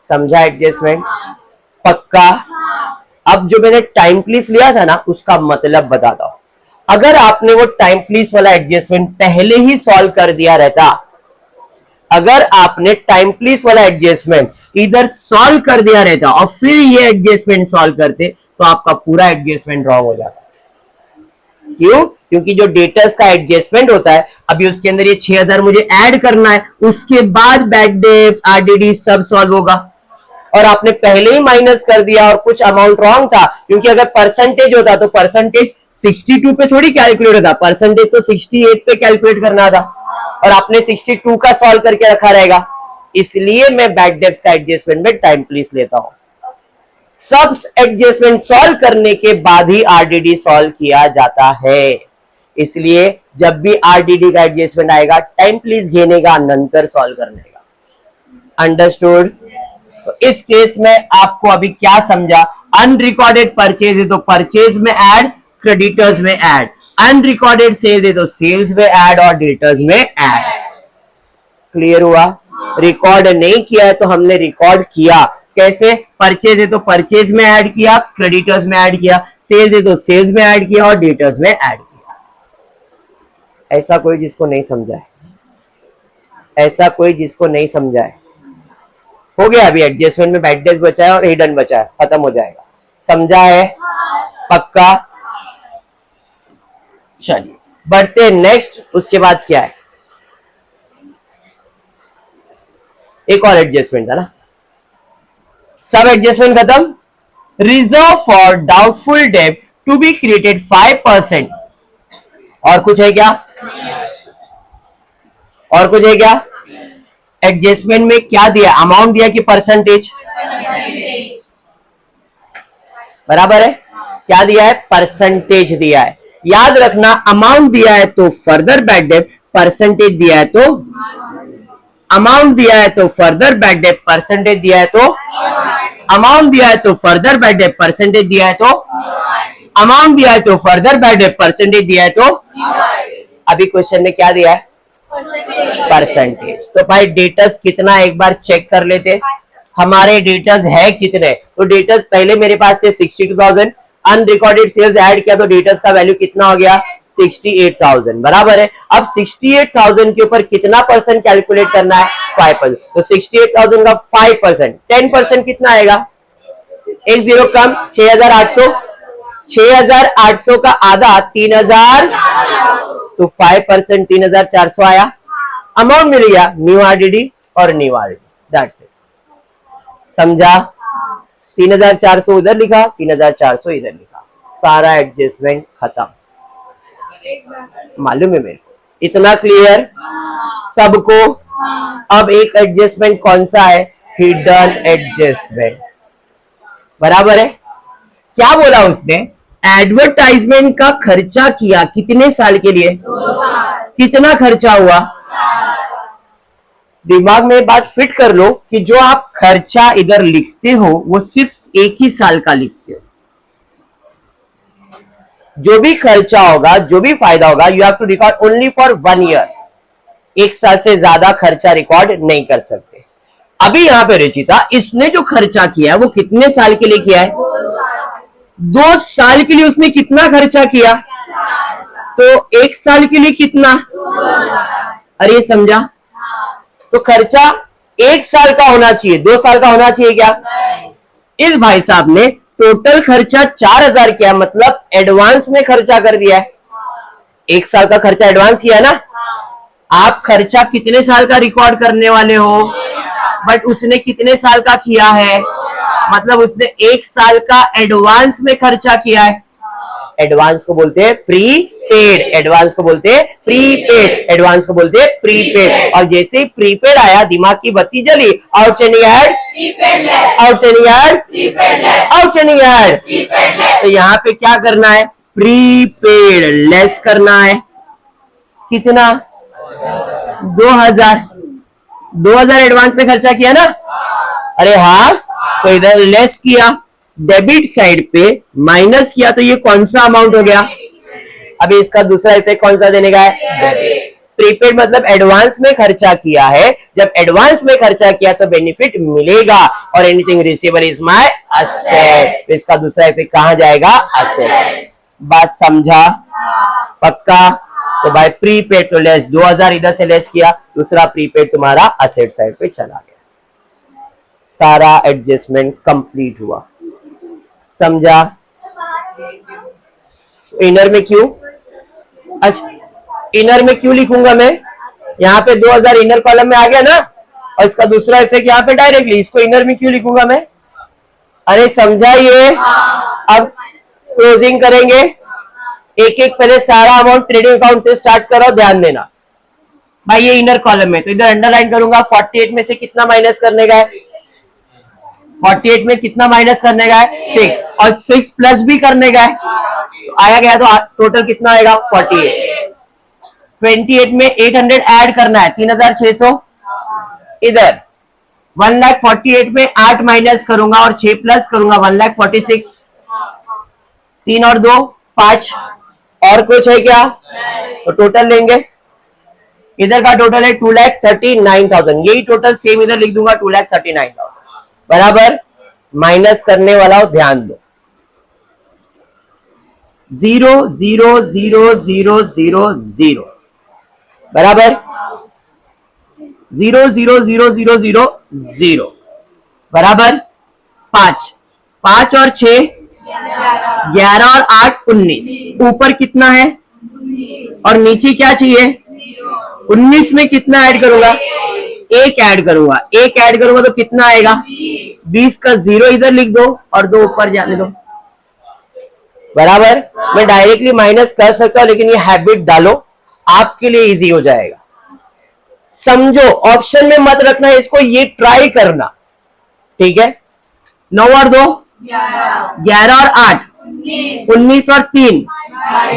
समझा एडजस्टमेंट? पक्का? अब जो मैंने टाइम प्लीज लिया था ना, उसका मतलब बताता हूं। अगर आपने वो टाइम प्लीज वाला एडजस्टमेंट पहले ही सॉल्व कर दिया रहता, अगर आपने टाइम प्लीज वाला एडजस्टमेंट इधर सॉल्व कर दिया रहता और फिर ये एडजस्टमेंट सॉल्व करते तो आपका पूरा एडजस्टमेंट रॉन्ग हो जाता। क्यों? क्योंकि जो डेटर्स का एडजस्टमेंट होता है, अभी उसके अंदर ये 6000 मुझे ऐड करना है, उसके बाद बैड डेट्स, आरडीडी सब सॉल्व होगा। और आपने पहले ही माइनस कर दिया और कुछ अमाउंट रॉन्ग था, क्योंकि अगर परसेंटेज होता तो परसेंटेज 62 पे थोड़ी कैलकुलेट होता, परसेंटेज तो 68 पे कैलकुलेट करना था, और आपने 62 का सॉल्व करके रखा रहेगा। इसलिए मैं बैड डेट्स का एडजस्टमेंट में टाइम प्लीज लेता हूं। सब एडजस्टमेंट सॉल्व करने के बाद ही आरडीडी सॉल्व किया जाता है। इसलिए जब भी आरडीडी का एडजस्टमेंट आएगा, टाइम प्लीज घेने का, नंतर सॉल्व करने का। अंडरस्टूड? तो इस केस में आपको अभी क्या समझा? अनरिकॉर्डेड परचेज है तो परचेज में ऐड, क्रेडिटर्स में ऐड। अनरिकॉर्डेड सेल्स है तो सेल्स में ऐड और डेटर्स में ऐड। क्लियर हुआ? रिकॉर्ड नहीं किया है तो हमने रिकॉर्ड किया। कैसे? परचेज है तो परचेज में ऐड किया, क्रेडिटर्स में ऐड किया, सेल्स है तो सेल्स में ऐड किया और डेटर्स में ऐड किया। ऐसा कोई जिसको नहीं समझा है? ऐसा कोई जिसको नहीं समझा है? हो गया, अभी एडजस्टमेंट में बैड डेज बचा है और हिडन बचा है, खत्म हो जाएगा। समझा है? पक्का? चलिए बढ़ते नेक्स्ट। उसके बाद क्या है? एक और एडजस्टमेंट था ना, सब एडजस्टमेंट खत्म। Reserve for doubtful debt to be created 5%। और कुछ है क्या? और कुछ है क्या? एडजस्टमेंट में क्या दिया? अमाउंट दिया कि परसेंटेज? बराबर है। क्या दिया है? परसेंटेज दिया है। याद रखना, अमाउंट दिया है तो फर्दर बैड डेट, परसेंटेज दिया है तो अमाउंट दिया है तो फर्दर बैड डेट, परसेंटेज दिया है तो अमाउंट दिया है तो फर्दर बैड डेट, परसेंटेज दिया है तो अमाउंट दिया है तो फर्दर बैड डेट, परसेंटेज दिया है तो। अभी क्वेश्चन में क्या दिया है? परसेंटेज। तो भाई डेटर्स कितना एक बार चेक कर लेते। हमारे डेटर्स है कितने? तो डेटर्स पहले मेरे पास से 62,000, अनरिकॉर्डेड सेल्स ऐड किया तो डेटर्स का वैल्यू कितना हो गया? 68,000। बराबर है। अब 68,000 के ऊपर कितना परसेंट कैलकुलेट करना है? 5%। तो 68,000 का 5%, 10% कितना आएगा? एक जीरो कम, 6,800। 6,800 का आधा 3,000, तो 5% 3,400 आया। अमाउंट मिल गया, न्यू आरडीडी और न्यू आरडीडी। That's it. समझा? 3,400 उधर लिखा, 3,400 इधर लिखा, सारा एडजस्टमेंट खत्म। मालूम है मेरे को? इतना क्लियर सबको? अब एक एडजस्टमेंट कौन सा है? Hidden adjustment. बराबर है। क्या बोला उसने? एडवर्टाइजमेंट का खर्चा किया कितने साल के लिए? 2 साल। कितना खर्चा हुआ? 4 साल। दिमाग में बात फिट कर लो कि जो आप खर्चा इधर लिखते हो वो सिर्फ एक ही साल का लिखते हो। जो भी खर्चा होगा, जो भी फायदा होगा, you have to record only for 1 year. एक साल से ज्यादा खर्चा रिकॉर्ड नहीं कर सकते। अभी यहां पे रुचिता, इसने जो खर्चा किया है वो कितने साल के लिए किया है? 2 साल के लिए उसने कितना खर्चा किया? तो 1 साल के लिए कितना? अरे समझा? तो खर्चा 1 साल का होना चाहिए, 2 साल का होना चाहिए क्या? इस भाई साहब ने टोटल खर्चा 4,000 किया, मतलब एडवांस में खर्चा कर दिया है। 1 साल का खर्चा एडवांस किया है ना। आप खर्चा कितने साल का रिकॉर्ड करने वाले हो? बट उसने कितने साल का किया है? मतलब उसने 1 साल का एडवांस में खर्चा किया है। एडवांस को बोलते हैं प्रीपेड, एडवांस को बोलते हैं प्रीपेड, एडवांस को बोलते हैं प्रीपेड। और जैसे ही प्रीपेड आया, दिमाग की बत्ती जली, outstanding add, outstanding add, outstanding add. तो यहाँ पे क्या करना है? प्रीपेड लेस करना है। कितना? 2,000। 2,000 एडवांस में खर्चा किया ना। अरे हाँ, तो इधर लेस किया, डेबिट साइड पे माइनस किया, तो ये कौन सा अमाउंट हो गया? अभी इसका दूसरा इफेक्ट कौन सा देने का है? प्रीपेड मतलब एडवांस में खर्चा किया है। जब एडवांस में खर्चा किया तो बेनिफिट मिलेगा, और anything receivable is my asset. तो इसका दूसरा इफेक्ट कहां जाएगा? असेट। बात समझा? पक्का? तो भाई प्रीपेड तो लेस, 2,000 इधर से लेस किया, दूसरा प्रीपेड तुम्हारा असेट साइड पे चला गया। सारा एडजस्टमेंट कंप्लीट हुआ। समझा? इनर में क्यों? अच्छा, इनर में क्यों लिखूंगा मैं? यहाँ पे 2,000 इनर कॉलम में आ गया ना, और इसका दूसरा इफेक्ट यहाँ पे डायरेक्टली, इसको इनर में क्यों लिखूंगा मैं? अरे समझा ये? अब क्लोजिंग करेंगे, एक एक पहले सारा अमाउंट ट्रेडिंग अकाउंट से स्टार्ट करो। ध्यान देना भाई, ये इनर कॉलम में, तो इधर अंडरलाइन करूंगा। 48 में से कितना माइनस करने का है? 48 में कितना माइनस करने का है? 6, और 6 प्लस भी करने का है, तो आया गया, तो टोटल कितना आएगा? 48। 28 में 800 ऐड करना है, 3,600। इधर 1,48,000 में 8 माइनस करूंगा और 6 प्लस करूंगा, 1,46,000। 3 और 2 5, और कुछ है क्या? तो टोटल लेंगे, इधर का टोटल है 2,39,000, यही टोटल सेम इधर लिख दूंगा 2,39,000 बराबर। माइनस करने वाला हो, ध्यान दो, 0 0 0 0 0 0 बराबर 0 0 0 0 0 0 बराबर 5 5 और 6 11 और 8 19, ऊपर कितना है और नीचे क्या चाहिए? 19 में कितना ऐड करूंगा? एक ऐड करूंगा, एक ऐड करूंगा तो कितना आएगा? 20 का 0 इधर लिख दो और 2 ऊपर जाने दो बराबर। मैं डायरेक्टली माइनस कर सकता हूं, लेकिन ये हैबिट डालो, आपके लिए इजी हो जाएगा। समझो, ऑप्शन में मत रखना इसको, ये ट्राई करना, ठीक है। 9 और 2 11 और 8 19 और 3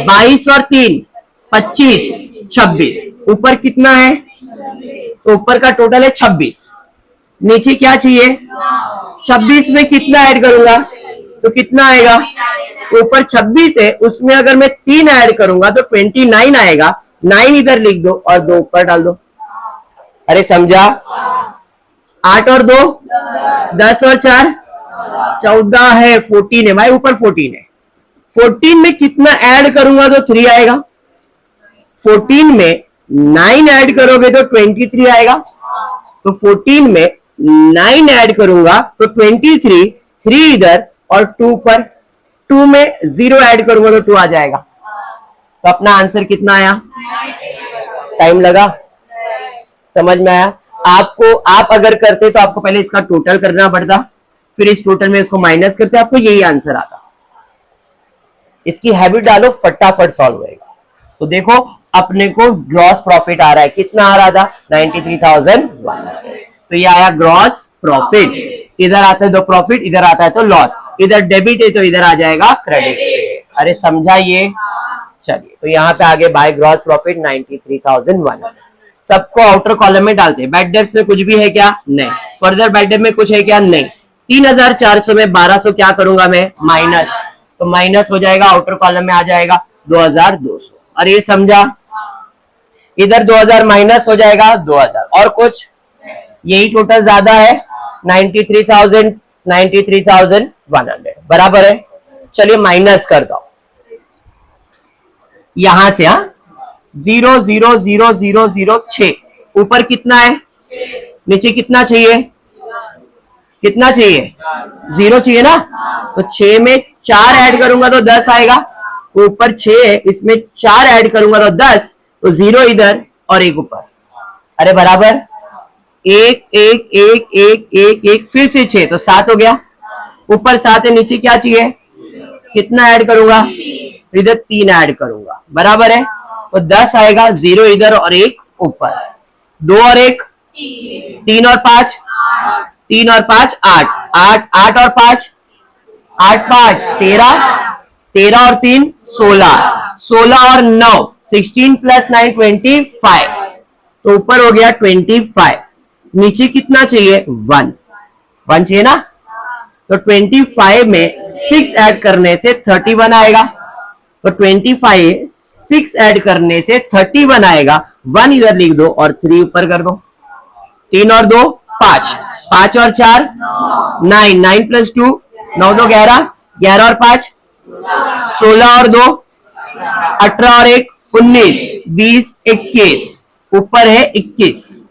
22 और 3 25 26, ऊपर कितना है? ऊपर का टोटल है 26, नीचे क्या चाहिए? 26 में कितना ऐड करूंगा तो कितना आएगा? ऊपर 26 है, उसमें अगर मैं 3 ऐड करूंगा तो 29 आएगा, 9 इधर लिख दो और 2 ऊपर डाल दो। अरे समझा? 8 और 2 10 और 4 14 है, 14 है भाई, ऊपर 14 है। 14 में कितना ऐड करूंगा तो 3 आएगा, 14 में 9 ऐड करोगे तो 23 आएगा, तो 14 में 9 ऐड करूंगा तो 23, 3 इधर और 2 पर, 2 में 0 ऐड करूंगा तो 2 आ जाएगा। तो अपना आंसर कितना आया? टाइम लगा? समझ में आया? आपको, आप अगर करते तो आपको पहले इसका टोटल करना पड़ता, फिर इस टोटल में इसको माइनस करते, आपको यही आंसर आता। इसकी हैबिट डालो, फटाफट सॉल्व होएगा। तो देखो, अपने को ग्रॉस प्रॉफिट आ रहा है, कितना आ रहा था? 93,100। तो ये आया ग्रॉस प्रॉफिट। इधर आता है तो प्रॉफिट, इधर आता है तो लॉस, इधर डेबिट है तो इधर आ जाएगा क्रेडिट। अरे समझा ये? चलिए, तो यहाँ पे आगे बाय ग्रॉस प्रॉफिट 93,100। सबको आउटर कॉलम में डालते हैं। बैड डेब्ट्स में कुछ भी है क्या? नहीं। फर्दर बैड डेब्ट में कुछ है क्या? नहीं। 3,400 में 1,200 क्या करूंगा मैं? माइनस, तो माइनस हो जाएगा, आउटर कॉलम में आ जाएगा 2,200। अरे ये समझा? इधर 2,000 माइनस हो जाएगा 2,000, और कुछ? यही टोटल ज्यादा है, 93,100 बराबर है। चलिए माइनस कर दो यहां से, 0 0 0 0 0 6, ऊपर कितना है? नीचे कितना चाहिए? कितना चाहिए? 0 चाहिए ना, तो 6 में 4 ऐड करूंगा तो 10 आएगा, ऊपर 6 है, इसमें 4 ऐड करूंगा तो 10, तो 0 इधर और 1 ऊपर। अरे बराबर 1 1 1 1 1 1, फिर से 6, तो 7 हो गया, ऊपर 7 है, नीचे क्या चाहिए? कितना ऐड करूंगा? इधर 3 ऐड करूंगा, बराबर है, तो 10 आएगा, 0 इधर और 1 ऊपर, 2 और 1 3 और 5 3 और 5 8 8 8 और 5 8 5 13 13 और 3 16 16 और 9 16 प्लस 9 25, तो ऊपर हो गया 25, नीचे कितना चाहिए? 1 1 चाहिए ना, तो 25 में 6 ऐड करने से 31 आएगा, तो 25 6 ऐड करने से 31 आएगा, 1 इधर लिख दो और 3 ऊपर कर दो, 3 और 2 5 5 और 4 9 9 प्लस 2 9 2 11 11 और 5 16 और 2 18 और 1 19 20 21, ऊपर है 21,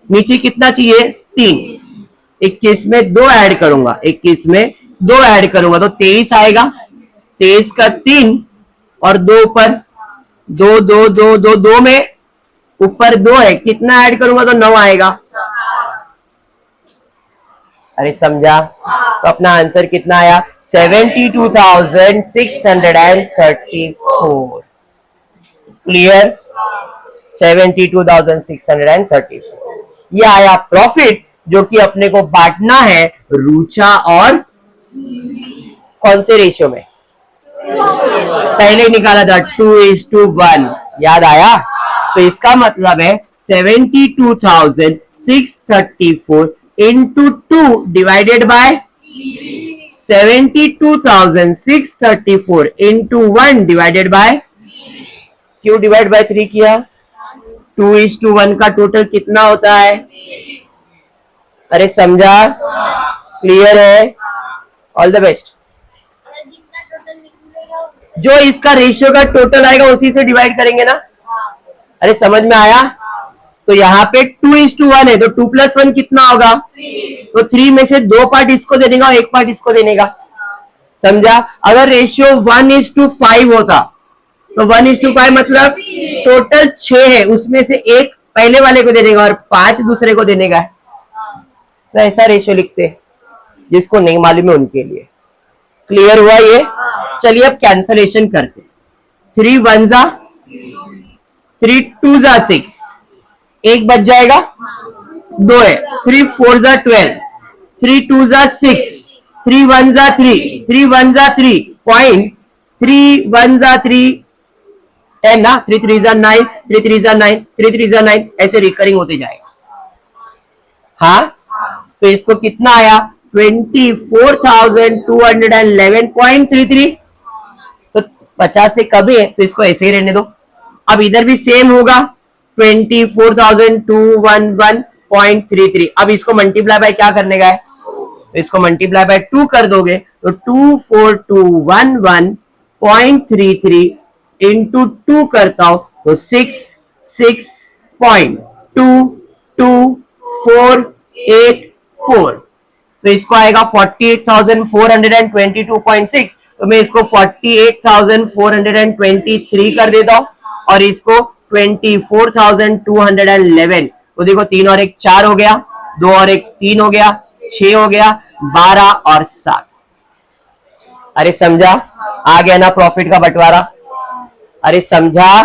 नीचे कितना चाहिए? 3, 21 में 2 ऐड करूंगा, 21 में 2 ऐड करूंगा तो 23 आएगा, 23 का 3 और 2 ऊपर, 2 2 2 2 2 में ऊपर 2 है, कितना ऐड करूंगा तो 9 आएगा। अरे समझा? तो अपना आंसर कितना आया? 72,634। क्लियर? 72,634, ये आया प्रॉफिट, जो कि अपने को बांटना है रुचा और कौन से रेशियो में? पहले निकाला था 2:1, याद आया? तो इसका मतलब है 72,634 into 2 divided by 72,634 into 1 divided by क्यों डिवाइड बाय 3 किया? 2:1 का टोटल कितना होता है? अरे समझा? क्लियर है? All the best. जो इसका रेशियो का टोटल आएगा उसी से डिवाइड करेंगे ना। अरे समझ में आया? तो यहाँ पे 2:1 है तो 2+1 कितना होगा? तो 3 में से 2 पार्ट इसको देने का और 1 पार्ट इसको देने का। समझा? अगर रेशियो 1:5 होता तो 1:5 मतलब टोटल 6 है, उसमें से 1 पहले वाले को देने का और 5 दूसरे को देने का है। तो ऐसा रेशियो लिखते हैं, जिसको नहीं मालूम है उनके लिए। क्लियर हुआ ये? चलिए अब कैंसलेशन करते। 3 1 जा 3 2 जा 6, 1 बच जाएगा, 2 है। 3 4 जा 12, 3 2 जा 6, 3 1 जा 3, 3 1 जा 3 पॉइंट, 3 1 जा 3 10 ना, 3 3 जा 9, 3 3 जा 9, 3 3 जा 9, ऐसे रिकरिंग होते जाएगा। हाँ, तो इसको कितना आया? 24,211.33। तो 50 से कम है तो इसको ऐसे ही रहने दो। अब इधर भी सेम होगा 24,211.33। अब इसको मल्टीप्लाई बाय क्या करने का है? तो इसको मल्टीप्लाई बाय 2 कर दोगे तो 24211.33 इंटू 2 करता हूं तो 6,6.22484। तो इसको आएगा 48,422.6। तो मैं इसको 48,423 कर देता हूं और इसको 24,211। तो देखो 3 और 1 4 हो गया, 2 और 1 3 हो गया, 6 हो गया, 12 और 7। अरे समझा? आ गया ना प्रॉफिट का बंटवारा? अरे समझा?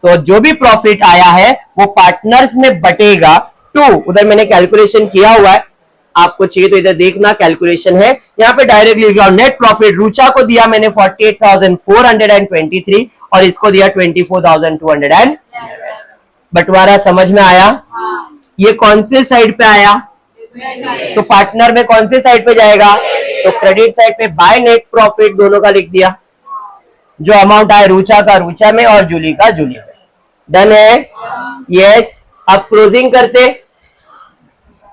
तो जो भी प्रॉफिट आया है वो पार्टनर्स में बटेगा 2। उधर मैंने कैलकुलेशन किया हुआ है, आपको चाहिए तो इधर देखना, कैलकुलेशन है यहाँ पे। डायरेक्टली नेट प्रॉफिट रुचा को दिया मैंने 48,423 और इसको दिया 24,200। बंटवारा समझ में आया? ये कौन से साइड पे आया? तो पार्टनर में कौन से साइड पे जाएगा? तो क्रेडिट साइड पे। बाय नेट प्रॉफिट दोनों का लिख दिया। जो अमाउंट आया रुचा का रुचा में और जूली का जूली में। डन है? यस। अब क्लोजिंग करते।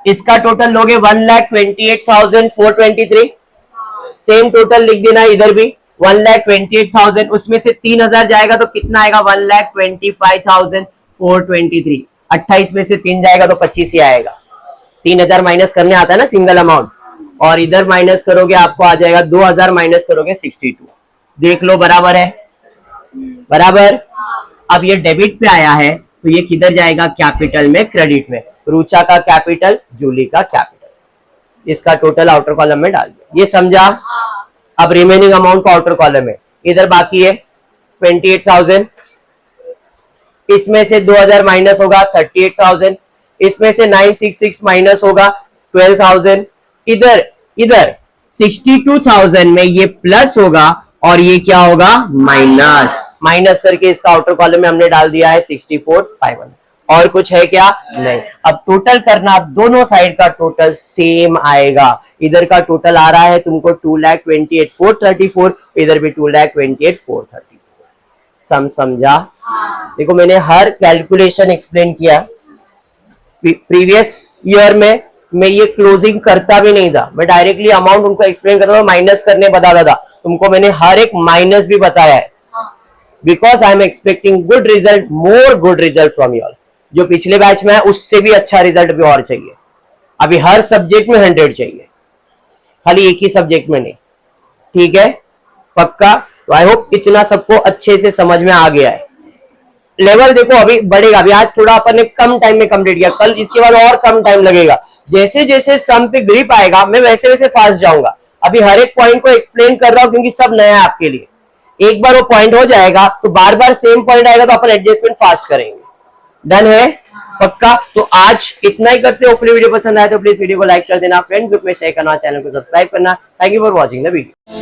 इसका टोटल लोगे 1,28,423। सेम टोटल लिख देना इधर भी 1,28,000। उसमें से 3,000 जाएगा तो कितना आएगा? 1,25,423। 28 में से 3 जाएगा तो 25 ही आएगा। 3,000 माइनस करने आता है ना सिंगल अमाउंट, और इधर माइनस करोगे आपको आ जाएगा 2,000 माइनस करोगे 62। देख लो बराबर है? बराबर। अब ये डेबिट पे आया है तो ये किधर जाएगा? कैपिटल में, क्रेडिट में। रुचा का कैपिटल, जूली का कैपिटल। इसका टोटल आउटर कॉलम में डाल दिया। ये समझा? अब रिमेनिंग अमाउंट का आउटर कॉलम में इधर बाकी है 28,000। इसमें से 2,000 माइनस होगा 38,000। इसमें से 966 माइनस होगा 12,000। इधर 62,000 में ये प्लस होगा और ये क्या होगा? माइनस। माइनस करके इसका आउटर कॉलम में हमने डाल दिया है 64,500। और कुछ है क्या? नहीं। अब टोटल करना, दोनों साइड का टोटल सेम आएगा। इधर का टोटल आ रहा है तुमको 2,28,434, इधर भी 2,28,434। समझा? देखो मैंने हर कैलकुलेशन एक्सप्लेन किया। प्रीवियस ईयर में मैं ये क्लोजिंग करता भी नहीं था, मैं डायरेक्टली अमाउंट उनको एक्सप्लेन करता था, माइनस करने बताता था। तुमको मैंने हर एक माइनस भी बताया है, because I am expecting good result, more good result from you all. जो पिछले बैच में है उससे भी अच्छा रिजल्ट भी और चाहिए। अभी हर सब्जेक्ट में 100 चाहिए, खाली एक ही सब्जेक्ट में नहीं। ठीक है? पक्का? तो आई होप इतना सबको अच्छे से समझ में आ गया है। लेवल देखो अभी बढ़ेगा। अभी आज थोड़ा अपन ने कम टाइम में कंप्लीट किया, कल इसके बाद और कम टाइम लगेगा। जैसे जैसे सम पे ग्रिप आएगा मैं वैसे वैसे फास्ट जाऊंगा। अभी हर एक पॉइंट को एक्सप्लेन कर रहा हूं क्योंकि सब नया है आपके लिए। एक बार वो पॉइंट हो जाएगा तो बार बार सेम पॉइंट आएगा तो अपन एडजस्टमेंट फास्ट करेंगे। डन है? पक्का? तो आज इतना ही करते हो। वीडियो पसंद आए तो प्लीज वीडियो को लाइक कर देना, फ्रेंड्स ग्रुप में शेयर करना, चैनल को सब्सक्राइब करना। Thank you for watching the video.